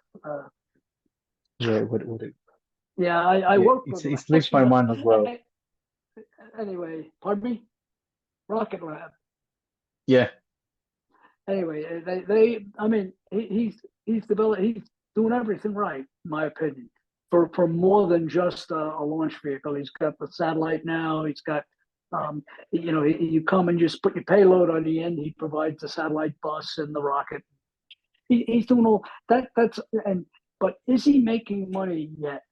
F: Yeah,
C: I worked with him.
F: it slips my mind as well.
C: Anyway, pardon me? Rocket Lab.
F: Yeah.
C: Anyway, he's doing everything right, in my opinion, for more than just a launch vehicle. He's got the satellite now. He's got, you come and just put your payload on the end. He provides the satellite bus and the rocket. He's doing all that. But is he making money yet?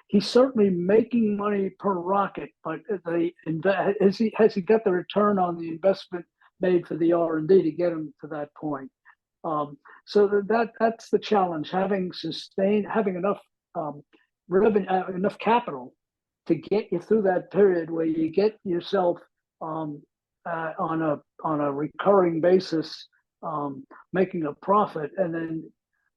C: He's certainly making money per rocket, but has he got the return on the investment made for the R&D to get him to that point? So that's the challenge: having enough revenue, enough capital to get you through that period where you get yourself on a recurring basis, making a profit, and then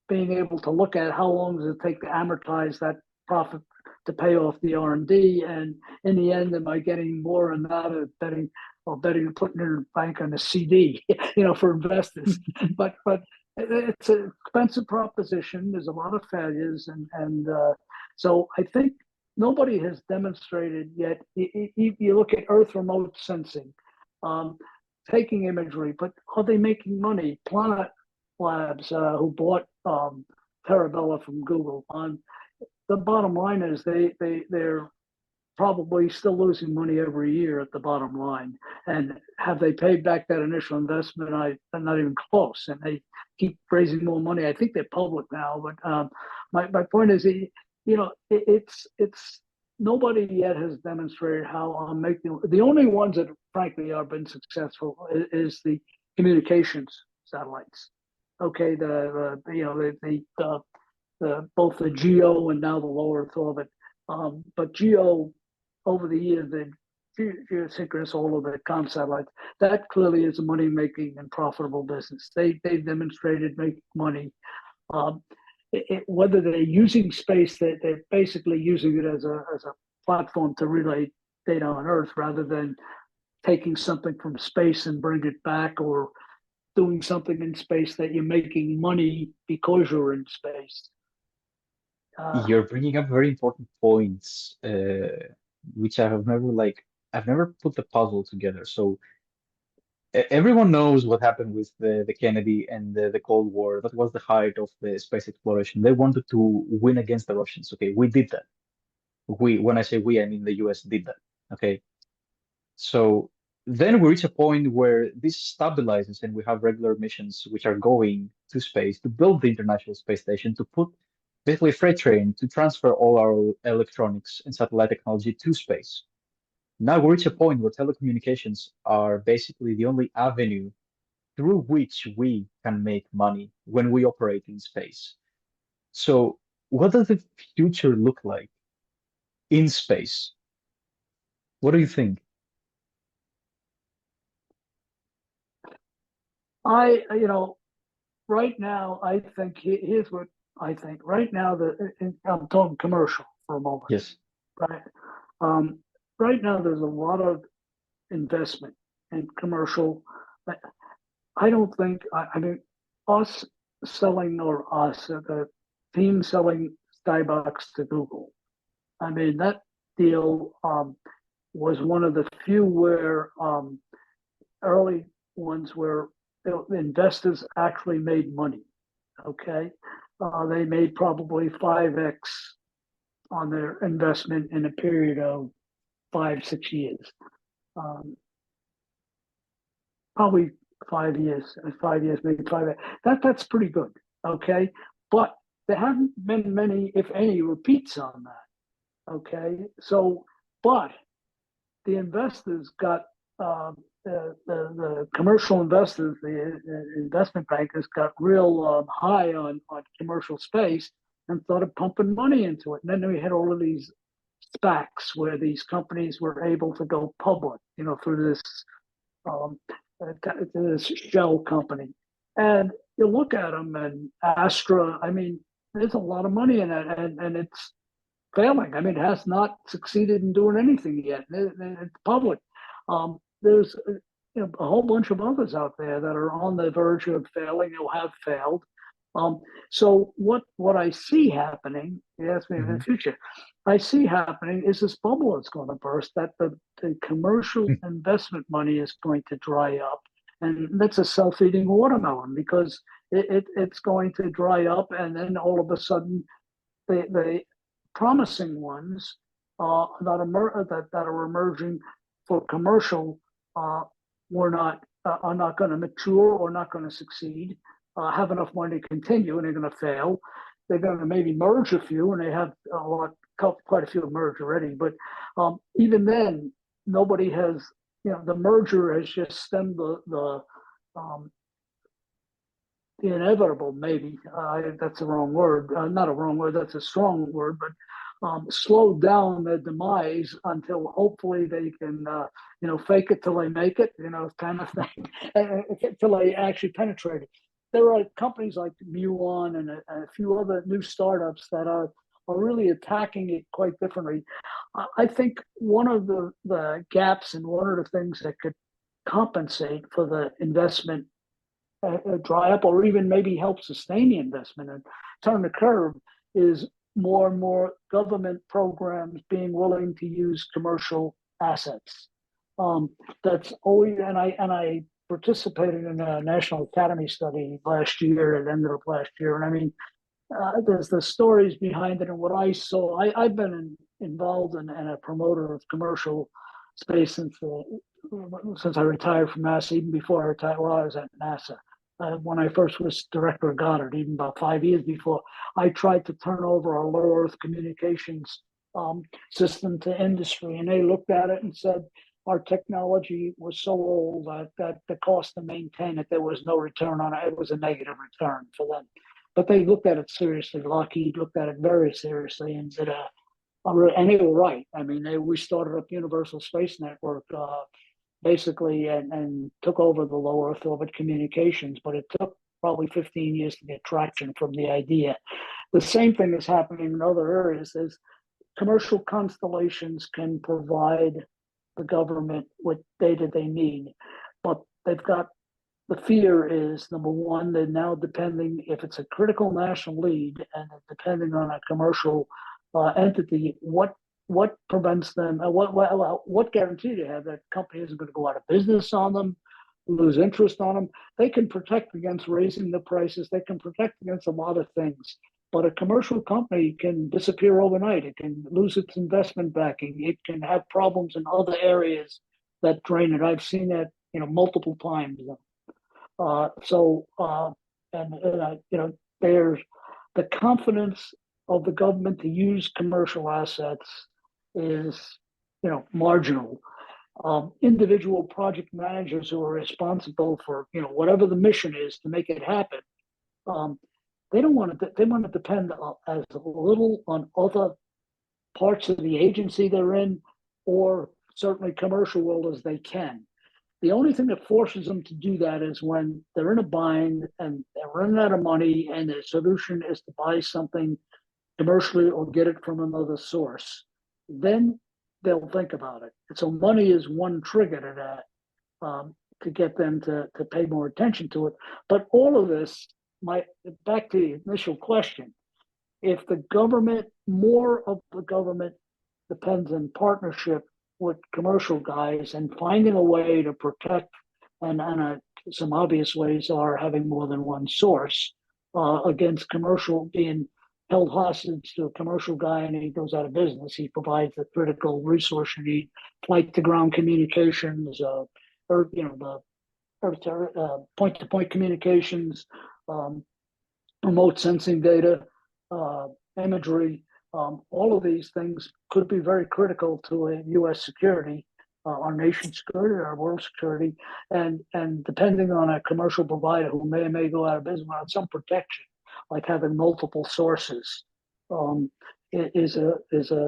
C: being able to look at how long does it take to amortize that profit to pay off the R&D, and in the end, am I getting more and not of putting it in a bank on a CD, for investors. but it's an expensive proposition. There's a lot of failures, and so I think nobody has demonstrated yet. You look at Earth remote sensing, taking imagery, but are they making money? Planet Labs, who bought Terabella from Google, the bottom line is they're probably still losing money every year at the bottom line. And have they paid back that initial investment? I'm not even close. And they keep raising more money. I think they're public now, but my point is, it's nobody yet has demonstrated how I'm making. The only ones that frankly have been successful is the communications satellites. Okay, the both the GEO and now the low Earth orbit. But GEO, over the years, the geosynchronous, all of the comm satellites, that clearly is a money-making and profitable business. They've demonstrated making money. Whether they're using space, they're basically using it as a platform to relay data on Earth rather than taking something from space and bring it back, or doing something in space that you're making money because you're in space.
F: You're bringing up very important points, which I've never put the puzzle together. So everyone knows what happened with the Kennedy and the Cold War. That was the height of the space exploration. They wanted to win against the Russians. Okay, we did that. When I say we, I mean the US did that. Okay. So then we reach a point where this stabilizes and we have regular missions which are going to space to build the International Space Station, to put basically a freight train to transfer all our electronics and satellite technology to space. Now we reach a point where telecommunications are basically the only avenue through which we can make money when we operate in space. So what does the future look like in space? What do you think?
C: Right now, I think here's what I think. Right now, I'm talking commercial for a moment.
F: Yes.
C: Right. Right now, there's a lot of investment in commercial. I don't think. I mean, us selling or us the team selling Skybox to Google. I mean, that deal was one of the few where early ones where the investors actually made money. Okay, they made probably 5x on their investment in a period of 5-6 years. Probably 5 years, 5 years, maybe 5. That's pretty good. Okay, but there haven't been many, if any, repeats on that. Okay, so but the investors got the commercial investors, the investment bankers got real high on commercial space and started pumping money into it. And then we had all of these SPACs where these companies were able to go public, through this shell company. And you look at them, and Astra, I mean, there's a lot of money in it, and it's failing. I mean, it has not succeeded in doing anything yet. It's public. There's a whole bunch of others out there that are on the verge of failing or have failed. So what I see happening, you ask me in the future, I see happening is this bubble is going to burst, that the commercial investment money is going to dry up. And that's a self-eating watermelon, because it's going to dry up, and then all of a sudden the promising ones that are emerging for commercial are not going to mature or not going to succeed, have enough money to continue, and they're going to fail. They're going to maybe merge a few, and they have quite a few merged already. But even then, nobody has. The merger has just stemmed the inevitable. Maybe that's the wrong word. Not a wrong word. That's a strong word, but. Slow down their demise until hopefully they can, fake it till they make it, kind of thing, until they actually penetrate it. There are companies like Muon and a few other new startups that are really attacking it quite differently. I think one of the gaps and one of the things that could compensate for the investment dry up, or even maybe help sustain the investment and turn the curve, is more and more government programs being willing to use commercial assets. That's always, and I participated in a National Academy study last year, at the end of last year, and I mean, there's the stories behind it and what I saw. I've been involved in and a promoter of commercial space since I retired from NASA, even before I retired. Well, I was at NASA. When I first was director of Goddard, even about 5 years before, I tried to turn over our low Earth communications system to industry, and they looked at it and said our technology was so old that the cost to maintain it, there was no return on it. It was a negative return for them. but they looked at it seriously. Lockheed looked at it very seriously and did and they were right. I mean, we started up Universal Space Network basically and took over the low Earth orbit communications, but it took probably 15 years to get traction from the idea. The same thing is happening in other areas. Is commercial constellations can provide the government with data they need, but they've got the fear is number one, they're now depending, if it's a critical national lead and depending on a commercial entity, what prevents them, what guarantee do you have that company isn't going to go out of business on them, lose interest on them? They can protect against raising the prices, they can protect against a lot of things. But a commercial company can disappear overnight. It can lose its investment backing. It can have problems in other areas that drain it. I've seen that, multiple times. There's the confidence of the government to use commercial assets is, marginal. Individual project managers who are responsible for, whatever the mission is to make it happen, they want to depend as little on other parts of the agency they're in, or certainly commercial world, as they can. The only thing that forces them to do that is when they're in a bind and they're running out of money and the solution is to buy something commercially or get it from another source. Then they'll think about it. And so money is one trigger to that, to get them to pay more attention to it. But all of this, back to the initial question, if the government, more of the government depends on partnership with commercial guys and finding a way to protect, and some obvious ways are having more than one source against commercial being held hostage to a commercial guy and he goes out of business. He provides the critical resource you need, flight to ground communications, or the point to point communications, remote sensing data, imagery. All of these things could be very critical to a U.S. security, our nation's security, our world security, and depending on a commercial provider who may go out of business, on some protection, like having multiple sources, is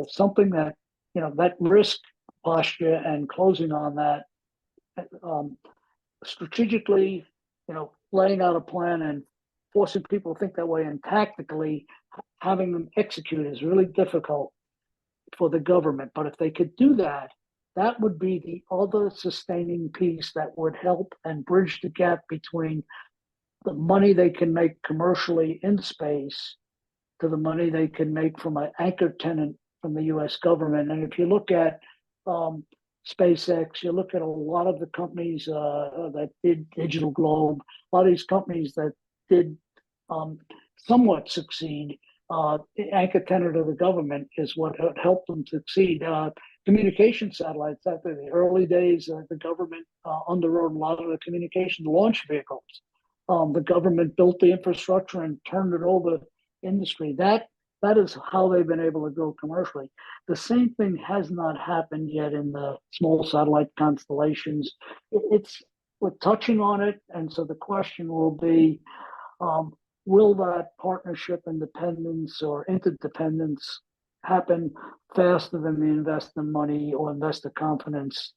C: something that that risk posture and closing on that strategically, laying out a plan and forcing people to think that way, and tactically having them execute is really difficult for the government. But if they could do that, that would be the other sustaining piece that would help and bridge the gap between the money they can make commercially in space to the money they can make from an anchor tenant from the U.S. government. And if you look at SpaceX, you look at a lot of the companies that did Digital Globe, a lot of these companies that did somewhat succeed, the anchor tenant of the government is what helped them succeed. Communication satellites, after the early days, the government underwrote a lot of the communication launch vehicles. The government built the infrastructure and turned it over to industry. That is how they've been able to go commercially. The same thing has not happened yet in the small satellite constellations. We're touching on it, and so the question will be, will that partnership independence or interdependence happen faster than the investor money or investor confidence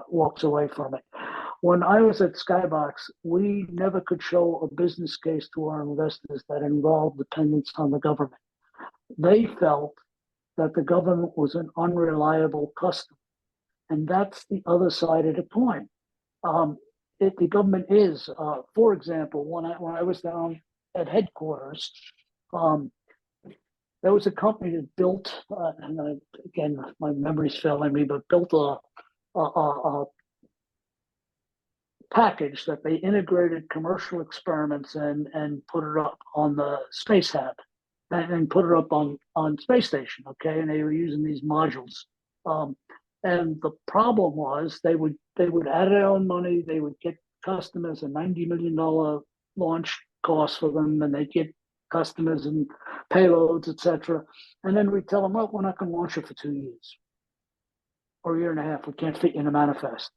C: walks away from it? When I was at Skybox, we never could show a business case to our investors that involved dependence on the government. They felt that the government was an unreliable customer. And that's the other side of the coin. The government is, for example, when I was down at headquarters, there was a company that built, and again, my memory's failing me, but built a package that they integrated commercial experiments and put it up on the Space Hab and put it up on space station, okay? And they were using these modules. And the problem was they would add their own money, they would get customers a $90 million launch cost for them, and they'd get customers and payloads, etc. And then we tell them, well, we're not going to launch it for 2 years or a year and a half. We can't fit you in a manifest.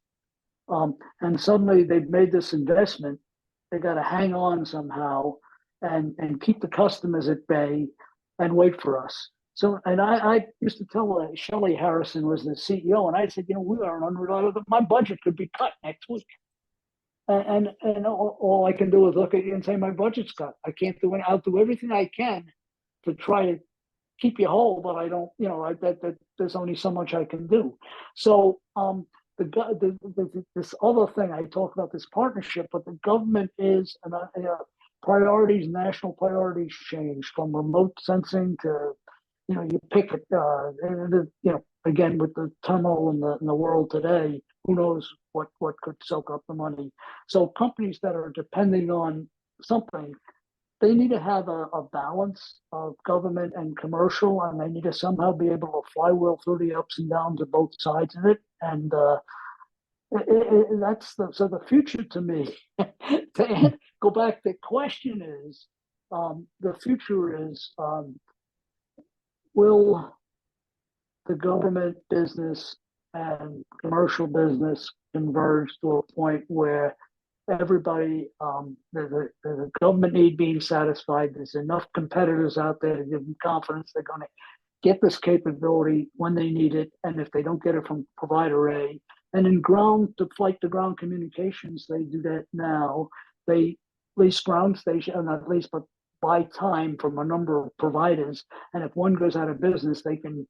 C: And suddenly they've made this investment. They got to hang on somehow. and keep the customers at bay and wait for us. So, and I used to tell Shelley Harrison was the CEO, and I said, we are an unreliable. My budget could be cut next week, and all I can do is look at you and say my budget's cut. I can't do it. I'll do everything I can to try to keep you whole, but I don't. That there's only so much I can do. So, this other thing I talk about this partnership, but the government is priorities, national priorities change from remote sensing to, you pick it, again, with the turmoil in the world today, who knows what could soak up the money. So companies that are depending on something, they need to have a balance of government and commercial, and they need to somehow be able to flywheel through the ups and downs of both sides of it. And that's the future to me. To go back, the question is, the future is, will the government business and commercial business converge to a point where everybody, there's a government need being satisfied, there's enough competitors out there to give them confidence they're going to get this capability when they need it, and if they don't get it from provider A, and in flight to ground communications, they do that now. They lease ground station, not lease, but buy time from a number of providers, and if one goes out of business, they can,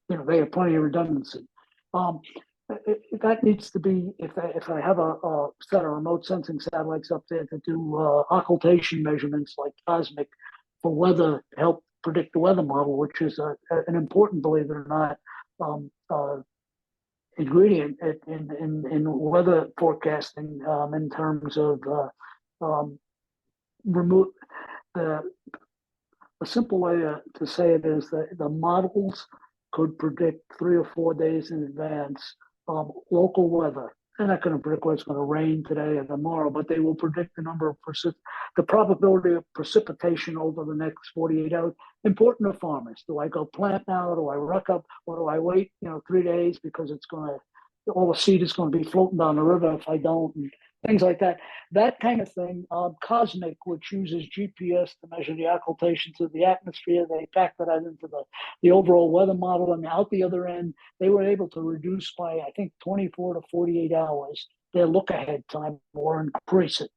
C: they have plenty of redundancy. That needs to be, if I have a set of remote sensing satellites up there to do occultation measurements like cosmic for weather, to help predict the weather model, which is an important, believe it or not, ingredient in weather forecasting, in terms of remove the a simple way to say it is that the models could predict 3 or 4 days in advance local weather. They're not going to predict whether it's going to rain today or tomorrow, but they will predict the number of the probability of precipitation over the next 48 hours. Important to farmers. Do I go plant now? Do I ruck up? Or do I wait, 3 days because all the seed is going to be floating down the river if I don't? And things like that. That kind of thing. Cosmic, which uses GPS to measure the occultations of the atmosphere, they factor that into the overall weather model, and out the other end, they were able to reduce by, I think, 24 to 48 hours their look-ahead time or increase it.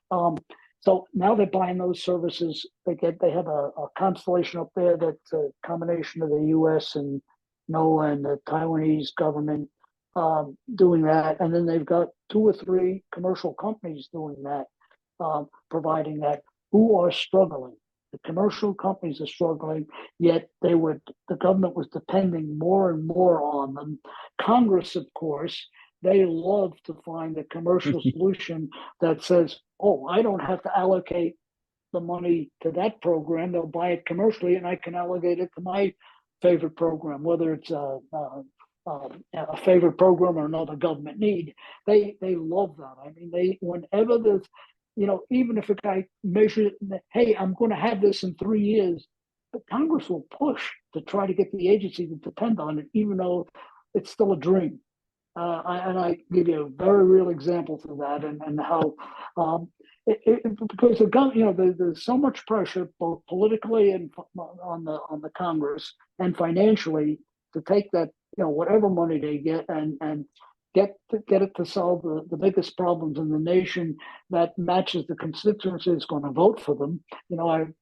C: So now they're buying those services. They have a constellation up there that's a combination of the U.S. and NOAA and the Taiwanese government doing that, and then they've got 2 or 3 commercial companies doing that, providing that, who are struggling. The commercial companies are struggling, yet the government was depending more and more on them. Congress, of course, they love to find a commercial solution that says, oh, I don't have to allocate the money to that program. They'll buy it commercially, and I can allocate it to my favorite program, whether it's a favorite program or another government need. They love that. I mean, whenever there's, even if a guy measures, hey, I'm going to have this in 3 years, but Congress will push to try to get the agency to depend on it, even though it's still a dream. And I give you a very real example to that, and how because there's so much pressure, both politically and on the Congress and financially, to take that, whatever money they get and get it to solve the biggest problems in the nation that matches the constituency that's going to vote for them.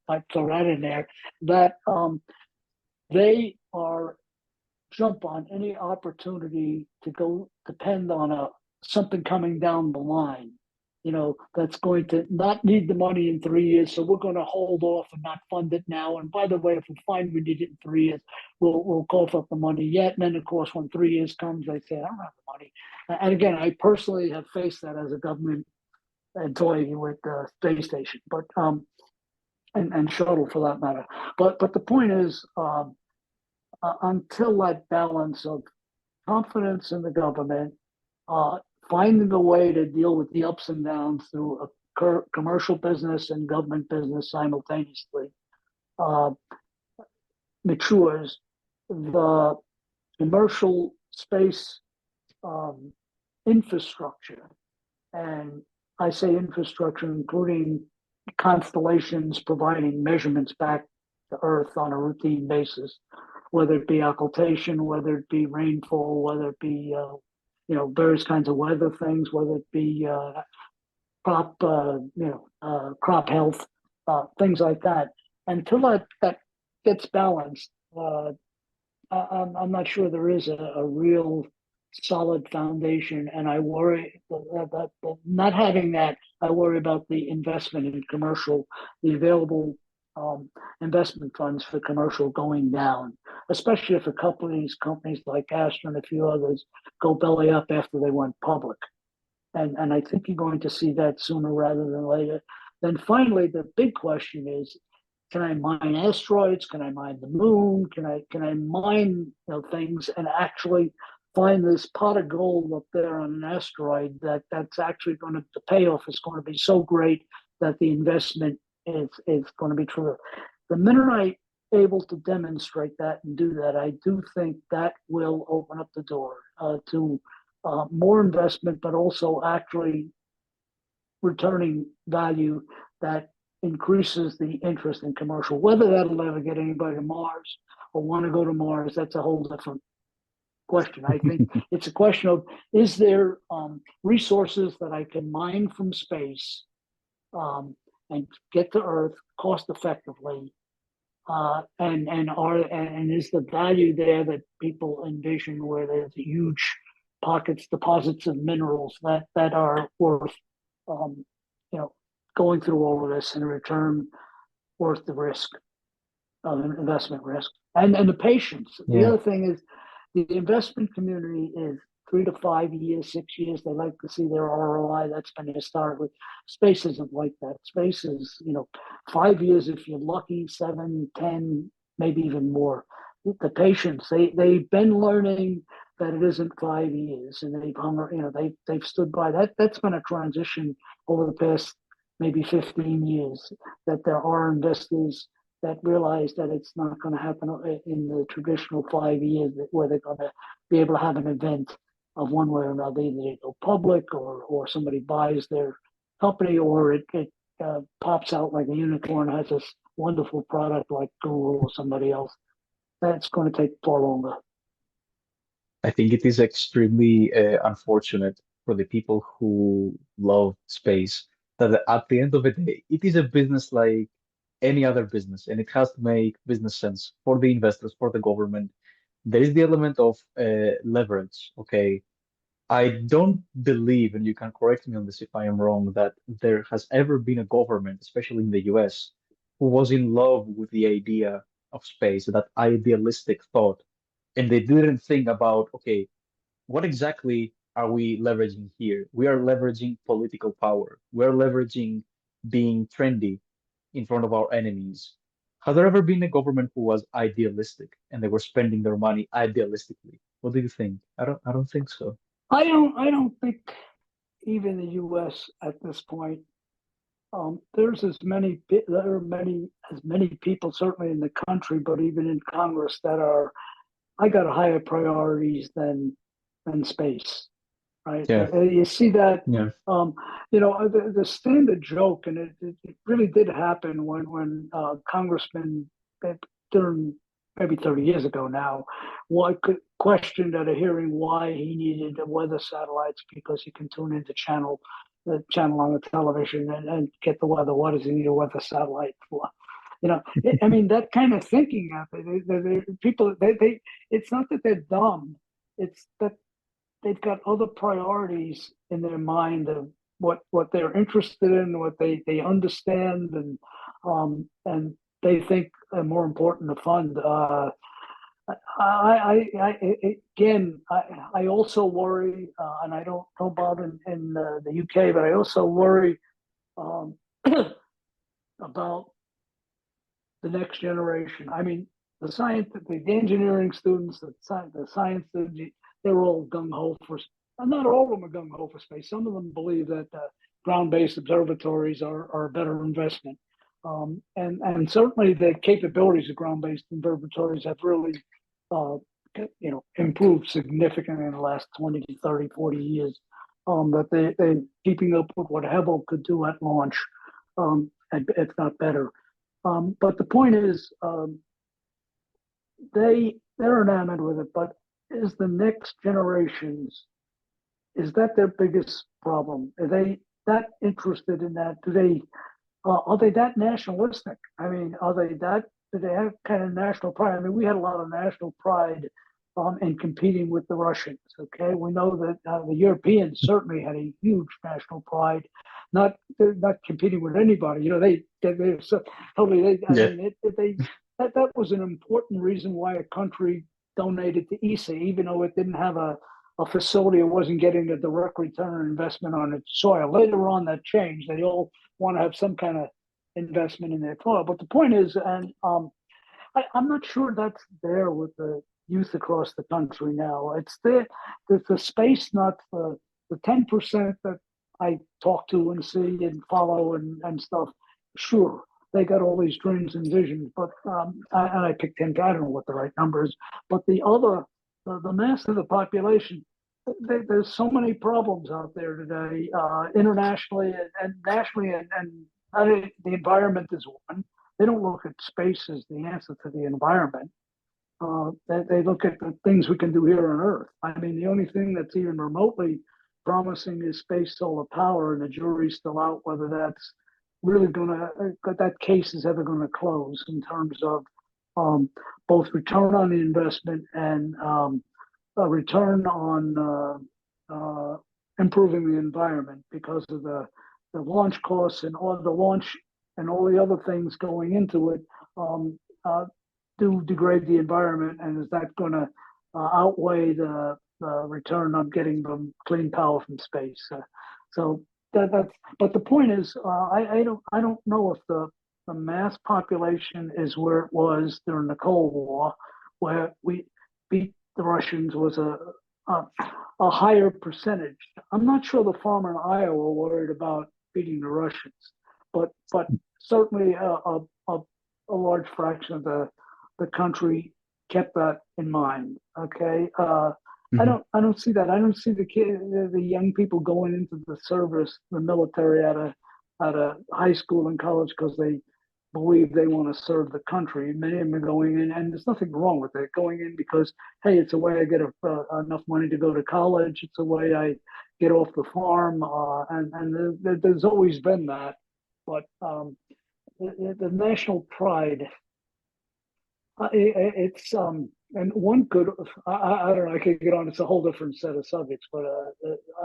C: I throw that in there, that they are jump on any opportunity to go depend on something coming down the line, that's going to not need the money in 3 years. So we're going to hold off and not fund it now. And by the way, if we find we need it in 3 years, we'll cough up the money yet. And then, of course, when 3 years comes, they say, I don't have the money. And again, I personally have faced that as a government employee with the space station, but and shuttle for that matter. But the point is, until that balance of confidence in the government, finding a way to deal with the ups and downs through a commercial business and government business simultaneously matures, the commercial space infrastructure, and I say infrastructure including constellations providing measurements back to Earth on a routine basis, whether it be occultation, whether it be rainfall, whether it be various kinds of weather things, whether it be crop health, things like that. Until that gets balanced, I'm not sure there is a real solid foundation, and I worry that not having that, I worry about the investment in commercial, the available investment funds for commercial going down, especially if a couple of these companies like Astra and a few others go belly up after they went public. And I think you're going to see that sooner rather than later. Then finally, the big question is, can I mine asteroids? Can I mine the moon? Can I mine things and actually find this pot of gold up there on an asteroid that's actually going to, the payoff is going to be so great that the investment is going to be true. The minute I'm able to demonstrate that and do that, I do think that will open up the door to more investment, but also actually returning value that increases the interest in commercial. Whether that'll ever get anybody to Mars or want to go to Mars, that's a whole different question. I think it's a question of, is there resources that I can mine from space and get to Earth cost effectively, and is the value there that people envision, where there's huge deposits of minerals that are worth going through all of this, and in return worth the risk of an investment risk and the patience.
F: Yeah.
C: The other thing is, the investment community is 3 to 5 years, 6 years. They like to see their ROI. That's been historically. Space isn't like that. Space is 5 years if you're lucky, 7, 10, maybe even more. The patience. They've been learning that it isn't 5 years, and they've stood by that. That's been a transition over the past maybe 15 years, that there are investors that realize that it's not going to happen in the traditional 5 years, where they're going to be able to have an event of one way or another. Either they go public, or somebody buys their company, or it pops out like a unicorn, has this wonderful product like Google or somebody else. That's going to take far longer.
F: I think it is extremely unfortunate for the people who love space that at the end of the day, it is a business like any other business, and it has to make business sense for the investors, for the government. There is the element of leverage, okay? I don't believe, and you can correct me on this if I am wrong, that there has ever been a government, especially in the US, who was in love with the idea of space, that idealistic thought, and they didn't think about, okay, what exactly are we leveraging here? We are leveraging political power. We're leveraging being trendy in front of our enemies. Has there ever been a government who was idealistic and they were spending their money idealistically? What do you think? I don't think so.
C: I don't think even the U.S. at this point. There's as many people certainly in the country, but even in Congress, that are, I got higher priorities than space, right?
F: Yeah.
C: You see that,
F: Yeah.
C: the standard joke, and it really did happen when congressmen during maybe 30 years ago now, questioned at a hearing why he needed weather satellites, because you can tune into the channel on the television and get the weather. What does he need a weather satellite for? I mean, that kind of thinking out there, people, it's not that they're dumb, it's that they've got other priorities in their mind of what they're interested in, what they understand, and they think are more important to fund. I also worry, and I don't know about in the UK, but I also worry about the next generation. I mean, the engineering students, the science students, they're all gung ho for. Not all of them are gung ho for space. Some of them believe that ground-based observatories are a better investment, and certainly the capabilities of ground-based observatories have really, improved significantly in the last 20 to 30, 40 years. That they're keeping up with what Hubble could do at launch. if not better. But the point is, they're enamored with it. But is the next generations, is that their biggest problem? Are they that interested in that? Are they that nationalistic? I mean, do they have kind of national pride? I mean, we had a lot of national pride in competing with the Russians. Okay, we know that the Europeans certainly had a huge national pride. They're not competing with anybody. You know, they're so totally.
F: Yeah.
C: That was an important reason why a country donated to ESA, even though it didn't have a facility, it wasn't getting a direct return on investment on its soil. Later on, that changed. They all want to have some kind of investment in their soil. But the point is, and I'm not sure that's there with the youth across the country now. It's the space, not the 10% that I talk to and see and follow and stuff. Sure, they got all these dreams and visions, but and I picked 10. I don't know what the right number is, but the mass of the population, there's so many problems out there today, internationally and nationally, and the environment is one. They don't look at space as the answer to the environment. They look at the things we can do here on Earth. I mean, the only thing that's even remotely promising is space solar power, and the jury's still out whether that's really that case is ever going to close in terms of both return on the investment and a return on improving the environment, because of the launch costs and all the launch and all the other things going into it do degrade the environment, and is that going to outweigh the return on getting them clean power from space? So that's. But the point is, I don't know if the mass population is where it was during the Cold War, where we beat the Russians was a higher percentage. I'm not sure the farmer in Iowa were worried about beating the Russians, but certainly a large fraction of the country kept that in mind. Okay, I don't see that. I don't see the young people going into the service, the military out of high school and college because they believe they want to serve the country. Many of them are going in, and there's nothing wrong with it, going in because, hey, it's a way I get enough money to go to college. It's a way I get off the farm, and there's always been that. But the national pride, it's and one could, I don't know, I could get on. It's a whole different set of subjects, but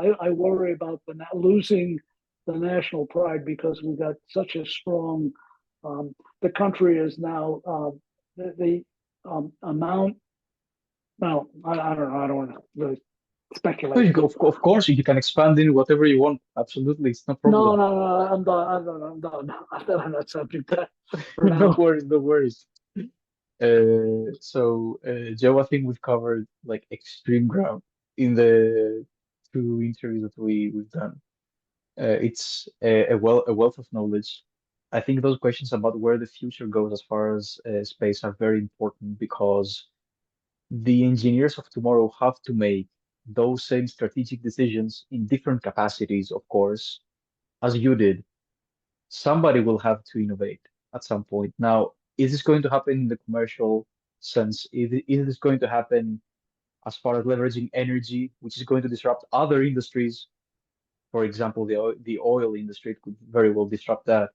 C: I worry about losing the national pride because we got such a strong. The country is now the amount. Well, I don't know. I don't want to really speculate.
F: Of course, you can expand in whatever you want. Absolutely, it's no problem.
C: No. I'm done. I'm done. I'm done on that subject. For
F: No
C: now.
F: worries, no worries. Joe, I think we've covered like extreme ground in the two interviews that we've done. It's a wealth of knowledge. I think those questions about where the future goes as far as space are very important because the engineers of tomorrow have to make those same strategic decisions in different capacities, of course, as you did. Somebody will have to innovate at some point. Now, is this going to happen in the commercial sense? Is this going to happen as far as leveraging energy, which is going to disrupt other industries? For example, the oil industry could very well disrupt that.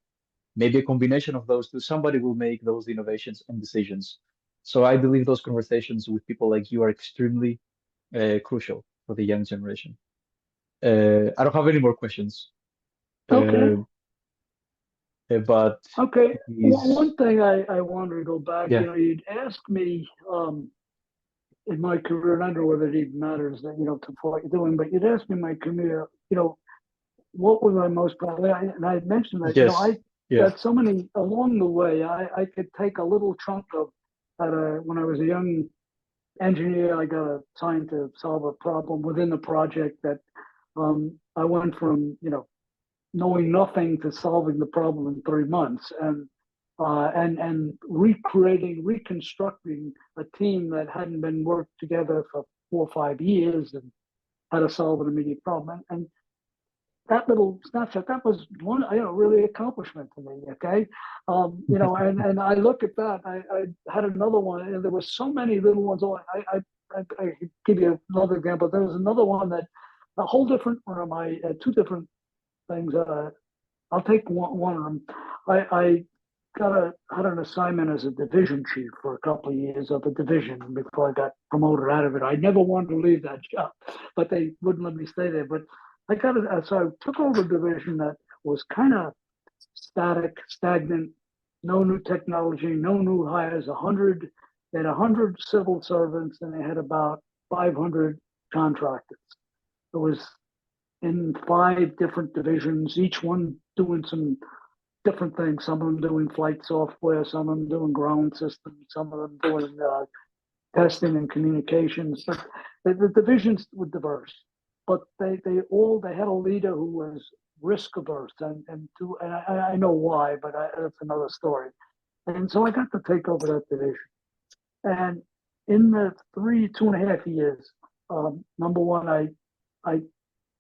F: Maybe a combination of those two. Somebody will make those innovations and decisions. So I believe those conversations with people like you are extremely crucial for the young generation. I don't have any more questions.
C: Okay.
F: But
C: Okay.
F: please,
C: One thing I wanted to go back.
F: yeah.
C: You know, you'd asked me in my career, and I don't know whether it even matters that to what you're doing, but you'd asked me in my career, what was I most proud of? And I mentioned that
F: Yes.
C: I
F: Yeah.
C: got so many along the way. I could take a little chunk of when I was a young engineer, I got assigned to solve a problem within the project that I went from knowing nothing to solving the problem in 3 months, and reconstructing a team that hadn't been worked together for 4 or 5 years and how to solve an immediate problem. And that little snapshot, that was one, really accomplishment to me. Okay. And I look at that, I had another one, and there were so many little ones. I could give you another example. There was another one that a whole different one of my two different things. I'll take one of them. I had an assignment as a division chief for a couple of years of a division before I got promoted out of it. I never wanted to leave that job, but they wouldn't let me stay there. But so I took over a division that was kind of stagnant, no new technology, no new hires. They had 100 civil servants, and they had about 500 contractors. It was in 5 different divisions, each one doing some different things. Some of them doing flight software, some of them doing ground systems, some of them doing testing and communications. But the divisions were diverse, but they had a leader who was risk averse, and I know why, but that's another story. And so I got to take over that division. And in the 2.5 years, number one, I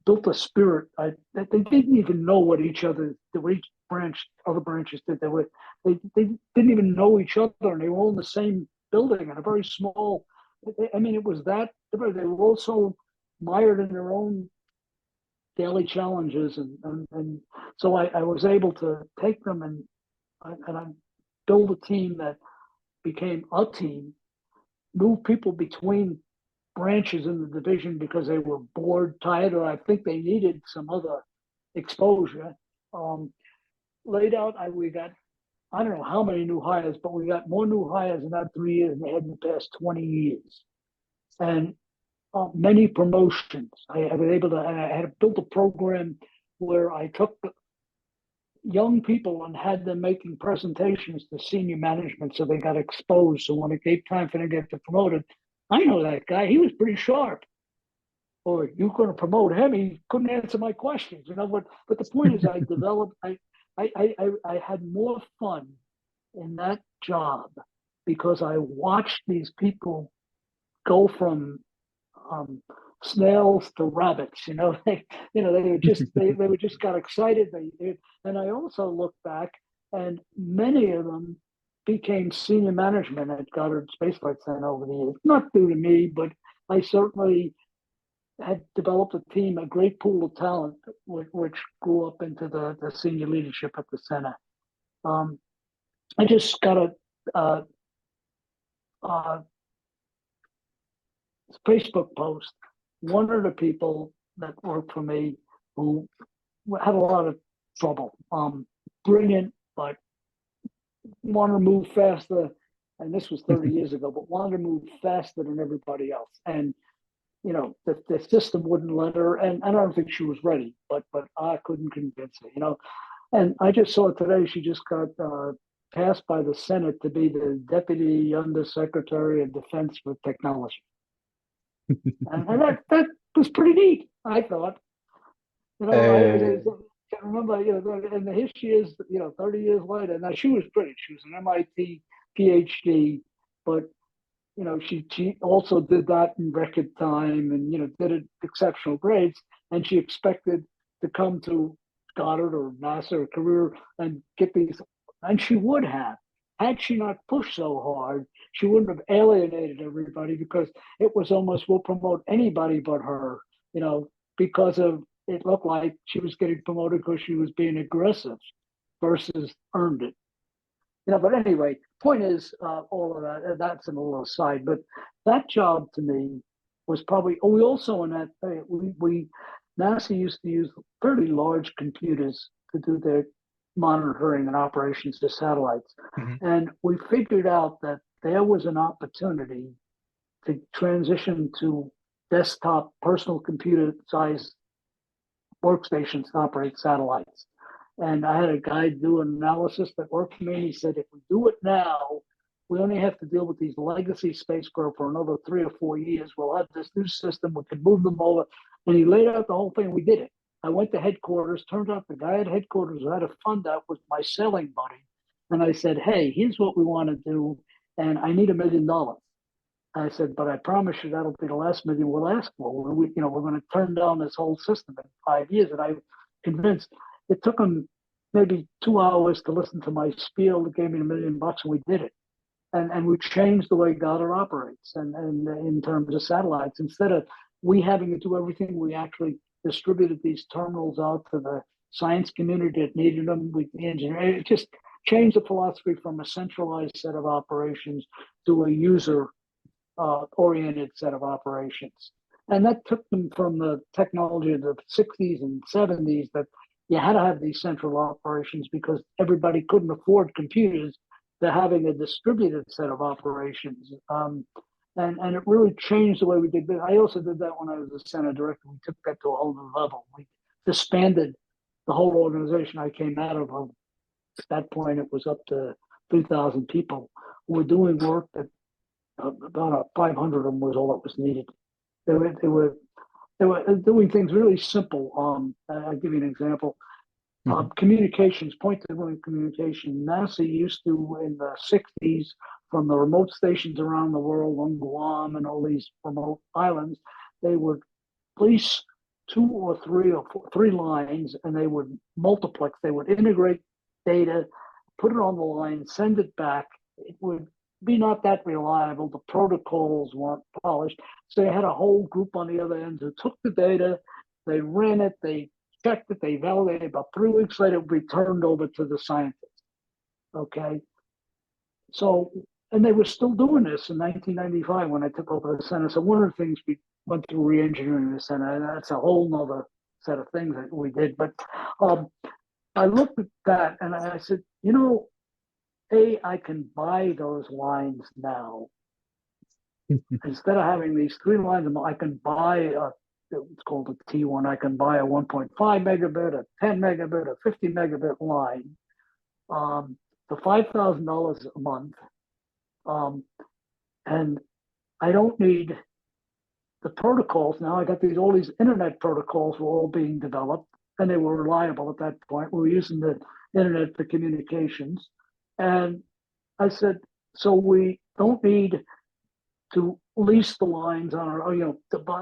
C: built a spirit. They didn't even know what each other, each other branches did. They didn't even know each other, and they were all in the same building in a very small. It was that they were also mired in their own daily challenges, and so I was able to take them and I build a team that became a team, move people between branches in the division because they were bored, tired, or I think they needed some other exposure. Laid out, we got, I don't know how many new hires, but we got more new hires in that 3 years than they had in the past 20 years. And many promotions. I was able to, and I had built a program where I took young people and had them making presentations to senior management so they got exposed. So when it gave time for them to get promoted, I know that guy, he was pretty sharp. Or you're going to promote him, he couldn't answer my questions, but the point is I developed, I had more fun in that job because I watched these people go from snails to rabbits. They were just got excited. And I also look back, and many of them became senior management at Goddard Space Flight Center over the years. Not due to me, but I certainly had developed a team, a great pool of talent, which grew up into the senior leadership at the center. I just got a Facebook post. One of the people that worked for me who had a lot of trouble, brilliant, but wanted to move faster. And this was 30 years ago, but wanted to move faster than everybody else. And the system wouldn't let her, and I don't think she was ready, but I couldn't convince her, And I just saw today she just got passed by the Senate to be the Deputy Undersecretary of Defense for Technology. and that was pretty neat, I thought. I can remember, and here she is, 30 years later. Now, she was British. She was an MIT PhD, but she also did that in record time and, did it exceptional grades. And she expected to come to Goddard or NASA or career and get these. And she would have. Had she not pushed so hard, she wouldn't have alienated everybody because it was almost, we'll promote anybody but her, because of it looked like she was getting promoted because she was being aggressive versus earned it. But anyway, point is, all of that, that's an little aside, but that job to me was probably, we also in that, NASA used to use fairly large computers to do their monitoring and operations to satellites. Mm-hmm. And we figured out that there was an opportunity to transition to desktop personal computer size workstations to operate satellites. And I had a guy do an analysis that worked for me. He said, if we do it now, we only have to deal with these legacy spacecraft for another 3 or 4 years. We'll have this new system. We can move them over. And he laid out the whole thing. We did it. I went to headquarters. Turned out the guy at headquarters who had to fund that was my sailing buddy. And I said, hey, here's what we want to do. And I need $1 million. I said, but I promise you that'll be the last $1 million we'll ask for. We're going to turn down this whole system in 5 years. And convinced. It took them maybe 2 hours to listen to my spiel that gave me $1 million, and we did it. And we changed the way Goddard operates, and in terms of satellites, instead of we having to do everything, we actually distributed these terminals out to the science community that needed them. We the engineering, it just changed the philosophy from a centralized set of operations to a user oriented set of operations. And that took them from the technology of the 60s and 70s that you had to have these central operations because everybody couldn't afford computers, to having a distributed set of operations. And it really changed the way we did that. I also did that when I was a Senate director. We took that to a whole new level. We disbanded the whole organization I came out of. At that point, it was up to 3,000 people who were doing work that about 500 of them was all that was needed. They were doing things really simple. I'll give you an example. Communications, point-to-point communication. NASA used to, in the 60s, from the remote stations around the world, on Guam and all these remote islands, they would place 2 or 3 or 3 lines, and they would multiplex. They would integrate data, put it on the line, send it back. It would be not that reliable. The protocols weren't polished. So they had a whole group on the other end who took the data, they ran it, they checked it, they validated. About 3 weeks later, it would be turned over to the scientists. Okay. So, and they were still doing this in 1995 when I took over the Senate. So one of the things we went through re-engineering the Senate, and that's a whole nother set of things that we did. But I looked at that and I said, I can buy those lines now. Instead of having these 3 lines, I can buy it's called a T1. I can buy a 1.5 megabit, a 10 megabit, a 50 megabit line for $5,000 a month. And I don't need the protocols now. I got all these internet protocols were all being developed, and they were reliable at that point. We were using the internet for communications. And I said, so we don't need to lease the lines on our,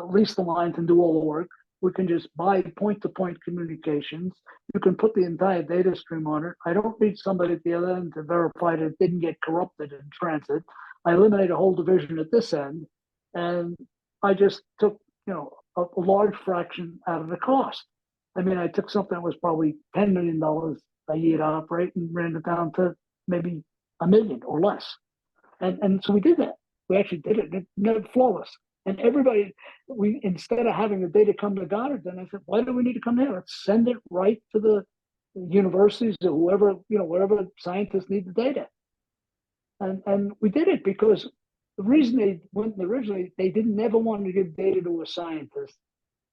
C: lease the lines and do all the work. We can just buy point-to-point communications. You can put the entire data stream on it. I don't need somebody at the other end to verify that it didn't get corrupted in transit. I eliminate a whole division at this end, and I just took, a large fraction out of the cost. I mean, I took something that was probably $10 million a year to operate and ran it down to maybe $1 million or less. And so we did that. We actually did it. It made it flawless. And everybody, instead of having the data come to Goddard, then I said, why do we need to come here? Let's send it right to the universities or whoever, wherever scientists need the data. And we did it because the reason they went originally, they didn't never want to give data to a scientist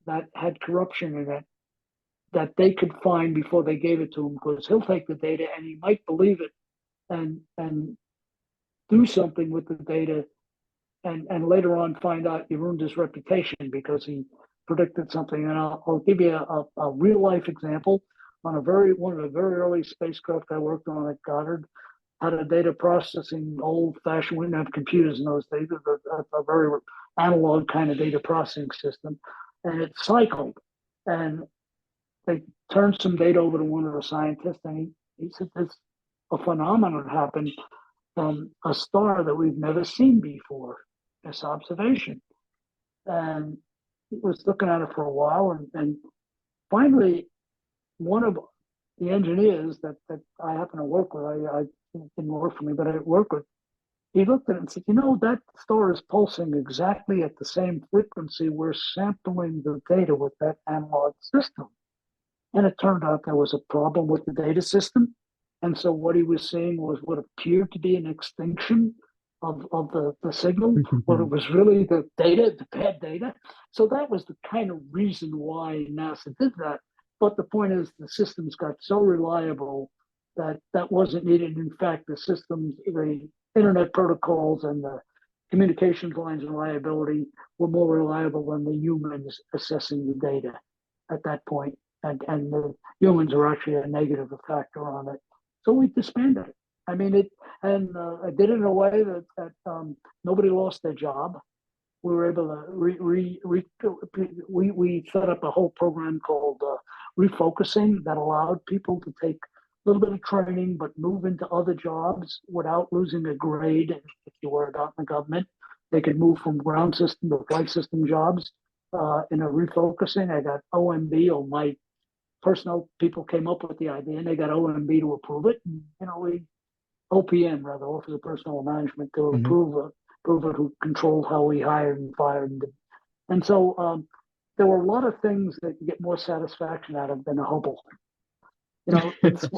C: that had corruption in it that they could find before they gave it to him, because he'll take the data and he might believe it and do something with the data and later on find out he ruined his reputation because he predicted something. And I'll give you a real life example. On one of the very early spacecraft I worked on at Goddard, had a data processing old fashioned, we didn't have computers in those days, a very analog kind of data processing system. And it cycled. And they turned some data over to one of the scientists, and he said, "There's a phenomenon happened from a star that we've never seen before, this observation." And he was looking at it for a while, and finally, one of the engineers that I happen to work with, I didn't work for me, but I work with, he looked at it and said, that star is pulsing exactly at the same frequency we're sampling the data with that analog system. And it turned out there was a problem with the data system. And so what he was seeing was what appeared to be an extinction of the signal, but it was really the data, the bad data. So that was the kind of reason why NASA did that. But the point is, the systems got so reliable that wasn't needed. In fact, the systems, the internet protocols and the communications lines reliability were more reliable than the humans assessing the data at that point. And the humans are actually a negative factor on it. So we disbanded it. I mean, I did it in a way that nobody lost their job. We were able to we set up a whole program called refocusing that allowed people to take a little bit of training, but move into other jobs without losing a grade. If you were not in the government, they could move from ground system to flight system jobs in a refocusing. I got OMB, or my personnel people came up with the idea, and they got OMB to approve it. And, we OPM, rather, Office of Personnel Management, to approve it, who controlled how we hired and fired. And so there were a lot of things that you get more satisfaction out of than a Hubble. It's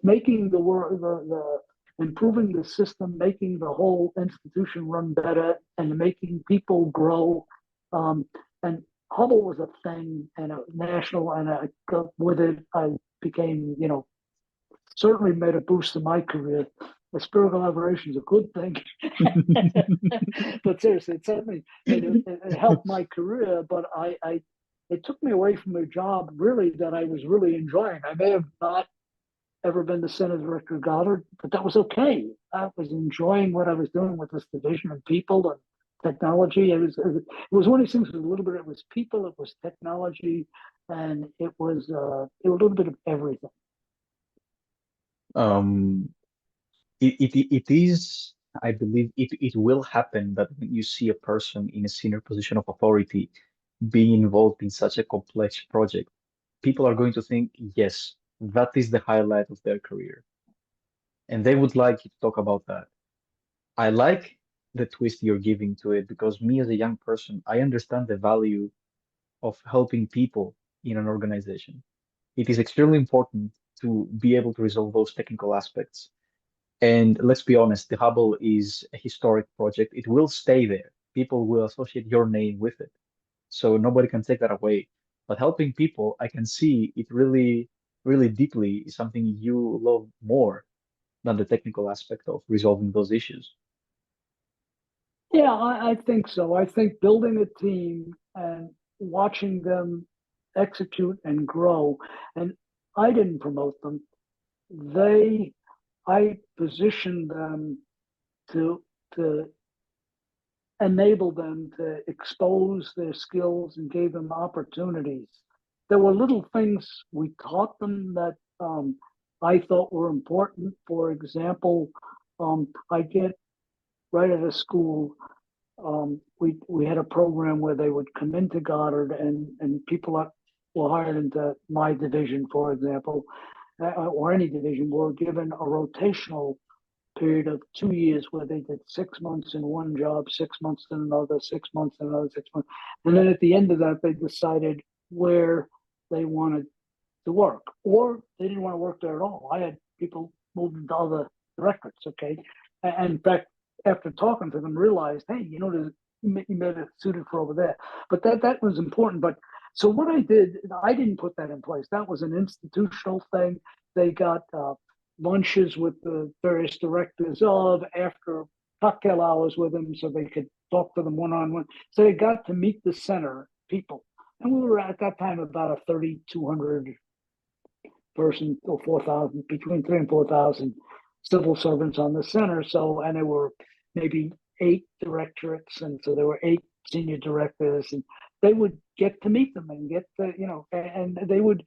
C: making the improving the system, making the whole institution run better, and making people grow. And Hubble was a thing, and a national, and with it, I became, certainly made a boost in my career. The spirit of collaboration is a good thing, but seriously, it certainly it helped my career. But it took me away from a job really that I was really enjoying. I may have not ever been the center director of Goddard, but that was okay. I was enjoying what I was doing with this division and people and technology. It was one of these things. It was a little bit. It was people. It was technology, and it was a little bit of everything.
F: It is, I believe it will happen that when you see a person in a senior position of authority being involved in such a complex project, people are going to think, yes, that is the highlight of their career. And they would like you to talk about that. I like the twist you're giving to it, because me as a young person, I understand the value of helping people in an organization. It is extremely important to be able to resolve those technical aspects. And let's be honest, the Hubble is a historic project. It will stay there. People will associate your name with it. So nobody can take that away. But helping people, I can see it really, really deeply is something you love more than the technical aspect of resolving those issues.
C: Yeah, I think so. I think building a team and watching them execute and grow, and I didn't promote them. I positioned them to enable them to expose their skills and gave them opportunities. There were little things we taught them that I thought were important. For example, I get right out of school, we had a program where they would come into Goddard, and people that were hired into my division, for example, or any division, were given a rotational period of 2 years where they did 6 months in one job, 6 months in another, 6 months in another, 6 months. And then at the end of that, they decided where they wanted to work, or they didn't want to work there at all. I had people moved into other directorates, okay? And in fact, after talking to them, realized, hey, you made it suited for over there. But that was important. But so what I did, I didn't put that in place. That was an institutional thing. They got lunches with the various directors after cocktail hours with them, so they could talk to them one-on-one. So they got to meet the center people. And we were at that time about a 3,200 person, or 4,000, between 3,000 and 4,000 civil servants on the center. So, and there were maybe 8 directorates, and so there were 8 senior directors, and they would get to meet them and get to, and they would.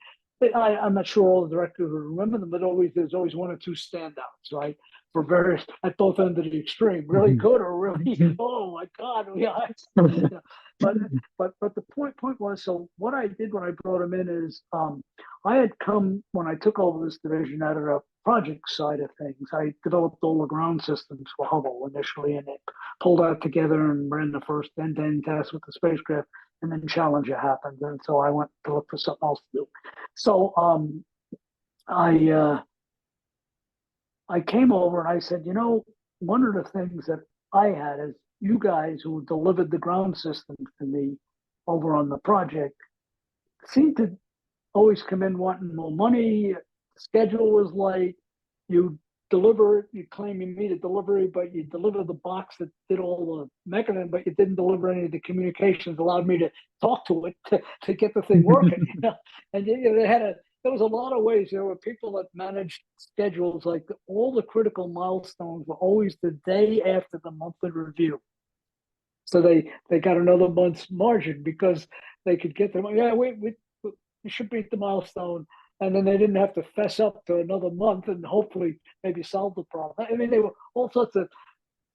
C: I'm not sure all the directors would remember them, but there's always 1 or 2 standouts, right? For various at both ends of the extreme, really good or really, oh my God, But the point was, so what I did when I brought him in is, I had come when I took over this division out of the project side of things. I developed all the ground systems for Hubble initially, and it pulled that together and ran the first end-to-end test with the spacecraft. And then Challenger happened, and so I went to look for something else to do. So I came over and I said, one of the things that I had is you guys who delivered the ground systems to me over on the project seemed to always come in wanting more money. The schedule was late. You deliver it, you claim you meet a delivery, but you deliver the box that did all the mechanism, but you didn't deliver any of the communications allowed me to talk to it to get the thing working. And there was a lot of ways. There were people that managed schedules, like all the critical milestones were always the day after the monthly review. So they got another month's margin because they could get them. Yeah, You should beat the milestone. And then they didn't have to fess up to another month and hopefully maybe solve the problem. I mean, they were all sorts of,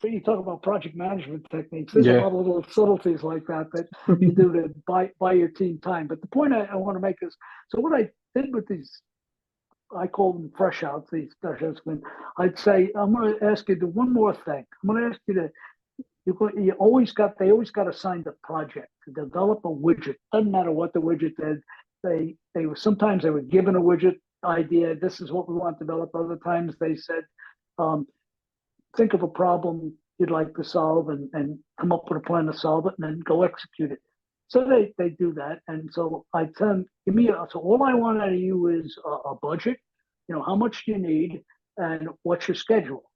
C: so you talk about project management techniques. There's a
F: Yeah.
C: lot of little subtleties like that that you do to buy your team time. But the point I want to make is, so what I did with these, I call them fresh outs, these fresh outs, I'd say, I'm going to ask you to do one more thing. I'm going to ask you to, they always got assigned a project to develop a widget. Doesn't matter what the widget did. They were, sometimes they were given a widget idea. This is what we want to develop. Other times they said, think of a problem you'd like to solve and come up with a plan to solve it and then go execute it. So they do that. And so I tell them, so all I want out of you is a budget, how much do you need and what's your schedule?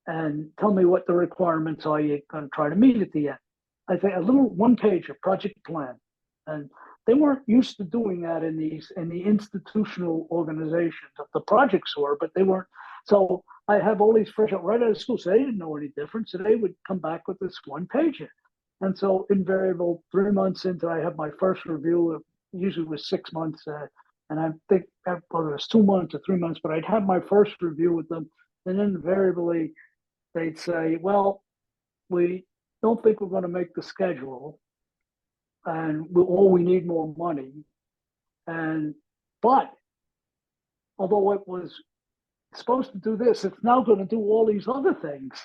C: And tell me what the requirements are you're going to try to meet at the end. I think a little one page, a project plan. And they weren't used to doing that in the institutional organizations. The projects were, but they weren't. So I have all these fresh out right out of school, so they didn't know any different. So they would come back with this one page. And so invariable 3 months into, I have my first review. It usually was 6 months. And I think whether it was 2 months or 3 months, but I'd have my first review with them. And invariably they'd say, well, we don't think we're going to make the schedule. And we need more money. But although it was supposed to do this, it's now going to do all these other things.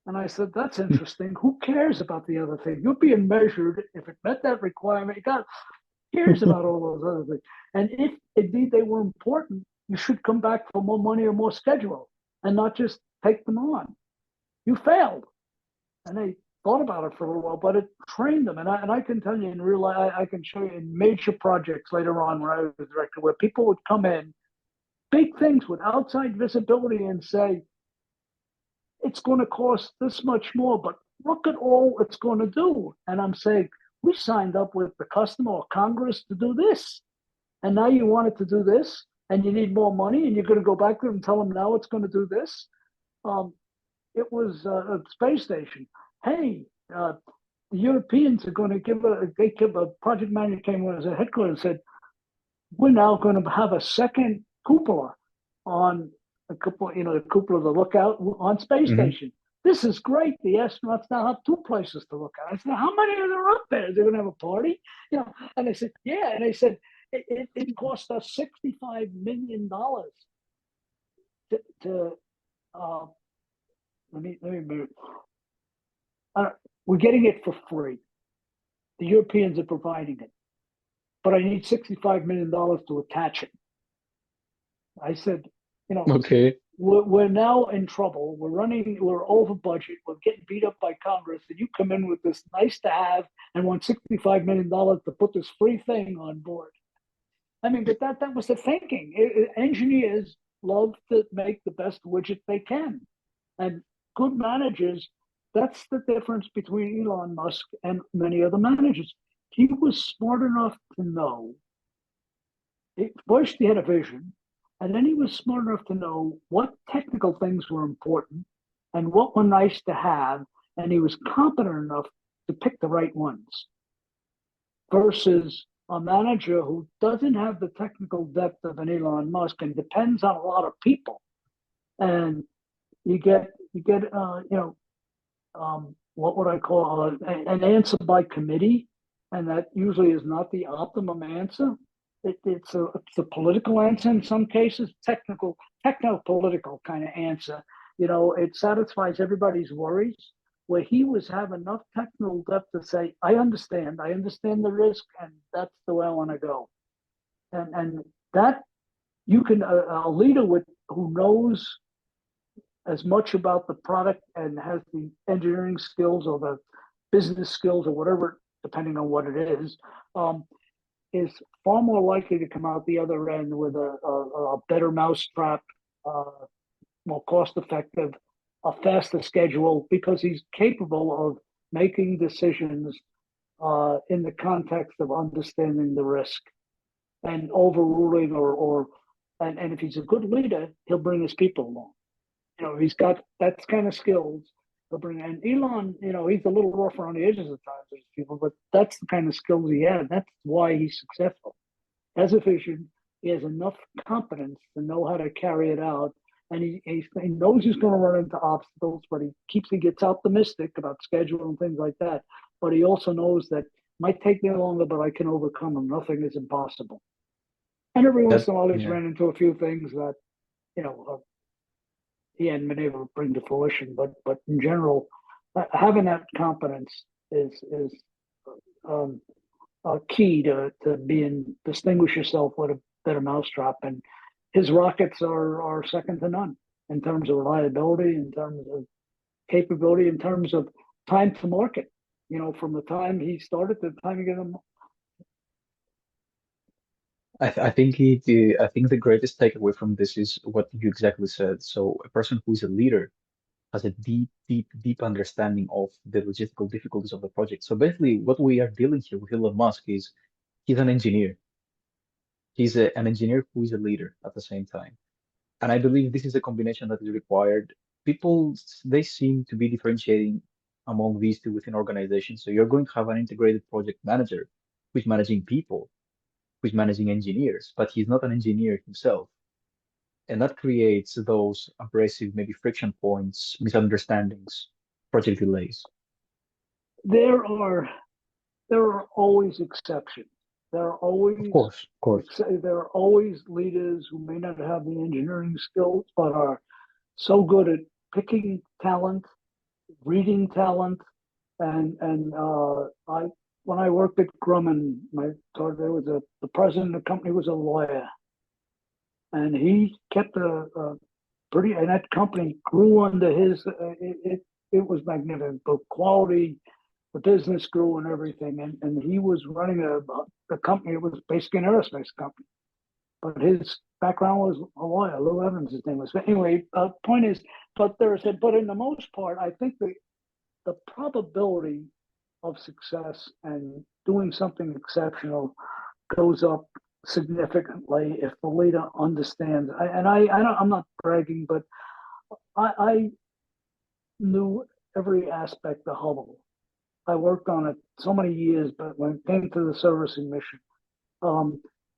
C: And I said, that's interesting. Who cares about the other thing? You're being measured. If it met that requirement, cares about all those other things. And if indeed they were important, you should come back for more money or more schedule and not just take them on. You failed. And they thought about it for a little while, but it trained them. And I can tell you in real life, I can show you in major projects later on where I was director, where people would come in, big things with outside visibility and say, it's going to cost this much more, but look at all it's going to do. And I'm saying, we signed up with the customer or Congress to do this. And now you want it to do this and you need more money and you're going to go back to them and tell them now it's going to do this. It was a space station. Hey, the Europeans are going to give a project manager came as a headquarters and said, we're now going to have a second cupola on the cupola, the lookout on space station. This is great. The astronauts now have two places to look at. I said, how many are there up there? They're going to have a party? And they said, yeah. And they said, it cost us $65 million to let me move. We're getting it for free. The Europeans are providing it, but I need $65 million to attach it. I said,
F: Okay.
C: we're now in trouble. We're over budget. We're getting beat up by Congress, and you come in with this nice to have and want $65 million to put this free thing on board. I mean, but that was the thinking. Engineers love to make the best widget they can, and good managers. That's the difference between Elon Musk and many other managers. He was smart enough to know. First, he had a vision, and then he was smart enough to know what technical things were important and what were nice to have, and he was competent enough to pick the right ones. Versus a manager who doesn't have the technical depth of an Elon Musk and depends on a lot of people, and you get what would I call an answer by committee, and that usually is not the optimum answer. It's a political answer in some cases, techno-political kind of answer. It satisfies everybody's worries. Where he was have enough technical depth to say, I understand the risk, and that's the way I want to go. And that you can a leader who knows as much about the product and has the engineering skills or the business skills or whatever, depending on what it is far more likely to come out the other end with a better mousetrap, more cost-effective, a faster schedule, because he's capable of making decisions in the context of understanding the risk and overruling and if he's a good leader, he'll bring his people along. He's got that kind of skills. And Elon, he's a little rough around the edges at times, these people, but that's the kind of skills he had. That's why he's successful. has a vision, he has enough competence to know how to carry it out, and he knows he's going to run into obstacles, but he gets optimistic about schedule and things like that. But he also knows that might take me longer, but I can overcome them. Nothing is impossible. And every once in a while, he's
F: Yeah.
C: ran into a few things that, he hadn't been able to bring to fruition. But in general, having that competence is um, key to being distinguish yourself with a better mousetrap. And his rockets are second to none in terms of reliability, in terms of capability, in terms of time to market. From the time he started to the time you get them.
F: I think I think the greatest takeaway from this is what you exactly said. So a person who is a leader has a deep understanding of the logistical difficulties of the project. So basically, what we are dealing here with Elon Musk is he's an engineer. He's an engineer who is a leader at the same time. And I believe this is a combination that is required. People, they seem to be differentiating among these two within organizations. So you're going to have an integrated project manager who's managing people, who's managing engineers, but he's not an engineer himself. And that creates those abrasive, maybe friction points, misunderstandings, project delays.
C: There are always exceptions. There are
F: Of
C: always
F: course, of course.
C: there are always leaders who may not have the engineering skills, but are so good at picking talent, reading talent, and I when I worked at Grumman, there was the president of the company was a lawyer, and he kept a pretty, and that company grew under his. It was magnificent. The quality, the business grew and everything, and he was running a company. It was basically an aerospace company, but his background was a lawyer. Lou Evans, his name was. But anyway, point is, but in the most part, I think the probability of success and doing something exceptional goes up significantly if the leader understands. I'm not bragging, but I knew every aspect of Hubble. I worked on it so many years, but when it came to the servicing mission,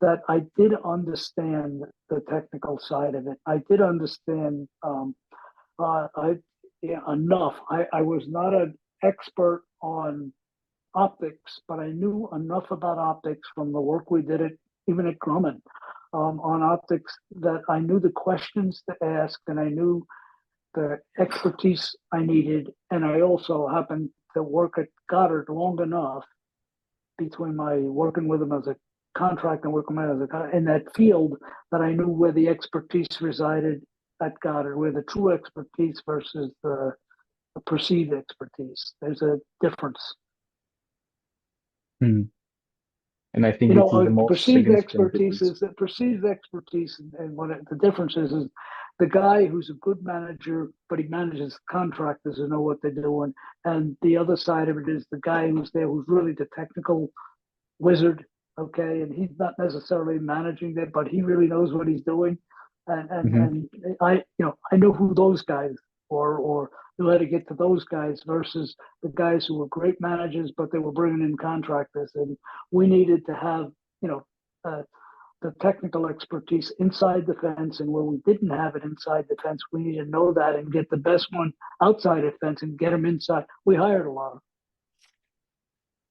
C: that I did understand the technical side of it. I did understand enough. I was not an expert on optics, but I knew enough about optics from the work we did even at Grumman on optics that I knew the questions to ask, and I knew the expertise I needed. And I also happened to work at Goddard long enough between my working with him as a contract and working as in that field that I knew where the expertise resided at Goddard, where the true expertise versus the perceived expertise. There's a difference.
F: Hmm. And I think it is the most
C: perceived
F: significant
C: expertise
F: difference.
C: is perceived expertise, and what the difference is the guy who's a good manager, but he manages contractors who know what they're doing, and the other side of it is the guy who's there who's really the technical wizard, okay, and he's not necessarily managing that, but he really knows what he's doing, and I know who those guys or knew how to get to those guys versus the guys who were great managers, but they were bringing in contractors, and we needed to have the technical expertise inside the fence, and where we didn't have it inside the fence, we needed to know that and get the best one outside the fence and get them inside. We hired a lot.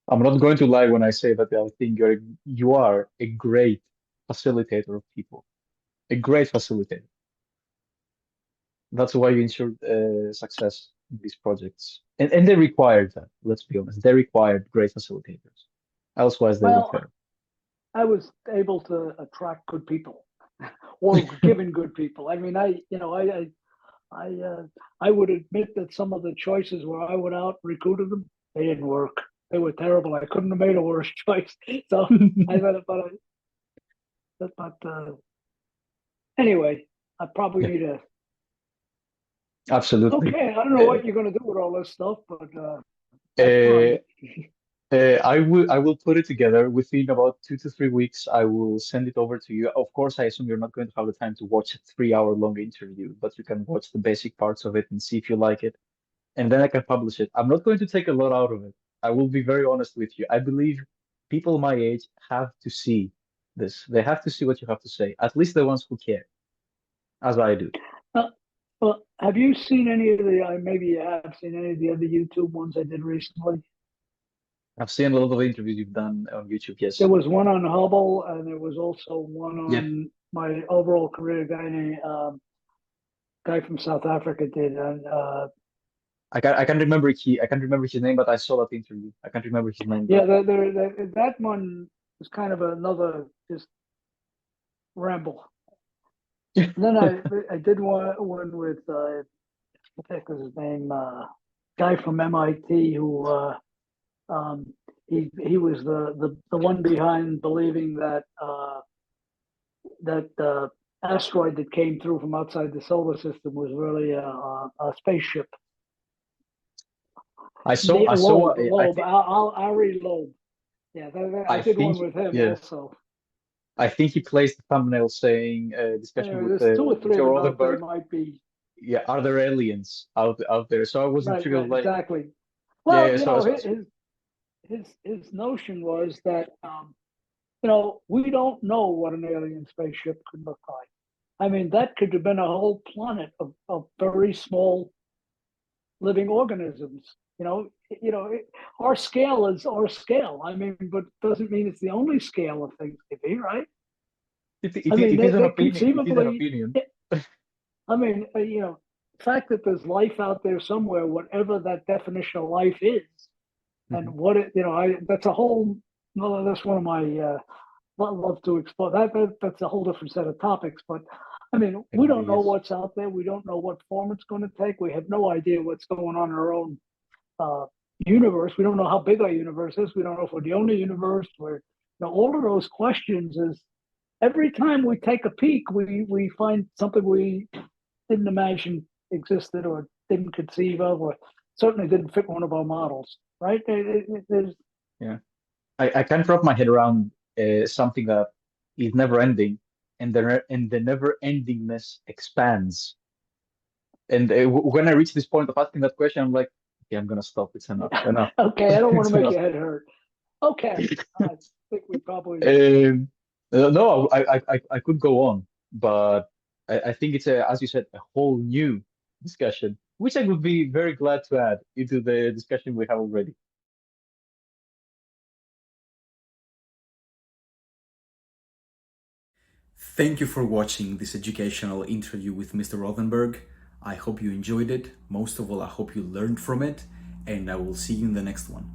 F: I'm not going to lie when I say that I think you are a great facilitator of people, a great facilitator. That's why you ensured success in these projects. And they required that, let's be honest. They required great facilitators. Otherwise, they would
C: Well,
F: fail.
C: I was able to attract good people or given good people. I mean, I would admit that some of the choices where I would out recruited them, they didn't work. They were terrible. I couldn't have made a worse choice. So I thought about it. But anyway, I probably
F: Yeah,
C: need a.
F: absolutely.
C: Okay, I don't know what you're going to do with all this stuff, but have
F: Uh,
C: fun.
F: I will put it together within about 2 to 3 weeks. I will send it over to you. Of course, I assume you're not going to have the time to watch a 3 hour long interview, but you can watch the basic parts of it and see if you like it. And then I can publish it. I'm not going to take a lot out of it. I will be very honest with you. I believe people my age have to see this. They have to see what you have to say. At least the ones who care, as I do.
C: Uh, well, have you seen any of the? Maybe you have seen any of the other YouTube ones I did recently.
F: I've seen a lot of interviews you've done on YouTube. Yes.
C: There was one on Hubble, and there was also one
F: Yeah.
C: on my overall career guy from South Africa did. And
F: I can't remember I can't remember his name, but I saw that interview. I can't remember his name.
C: yeah, that one was kind of another just ramble. And then I did one with what the heck was his name? Guy from MIT who he was the one behind believing that that asteroid that came through from outside the solar system was really a spaceship.
F: I saw.
C: Loeb, Ari Loeb. Yeah, I did one with him also.
F: I think he placed the thumbnail saying discussion with
C: there's two or three
F: Joe
C: out there
F: Rothenberg.
C: might be.
F: Yeah, are there aliens out there? So I wasn't sure. Like,
C: exactly. Well,
F: yeah,
C: you know, his notion was that you know, we don't know what an alien spaceship could look like. I mean, that could have been a whole planet of very small living organisms. You know, our scale is our scale. I mean, but doesn't mean it's the only scale of things to be, right?
F: it is an opinion.
C: I mean, you know, the fact that there's life out there somewhere, whatever that definition of life is, and what it, you know, that's a whole. No, that's one of my love to explore. That's a whole different set of topics. But I mean, we don't know what's out there. We don't know what form it's going to take. We have no idea what's going on in our own universe. We don't know how big our universe is. We don't know if we're the only universe. We're, you know, all of those questions is every time we take a peek, we find something we didn't imagine existed or didn't conceive of, or certainly didn't fit one of our models. Right?
F: Yeah, I can't wrap my head around something that is never ending, and the never endingness expands. And when I reach this point of asking that question, I'm like, okay, I'm gonna stop. It's enough.
C: Okay, I don't want to make your head hurt. Okay, I think we probably.
F: No, I could go on, but I think it's as you said, a whole new discussion, which I would be very glad to add into the discussion we have already.
B: Thank you for watching this educational interview with Mr. Rothenberg. I hope you enjoyed it. Most of all, I hope you learned from it, and I will see you in the next one.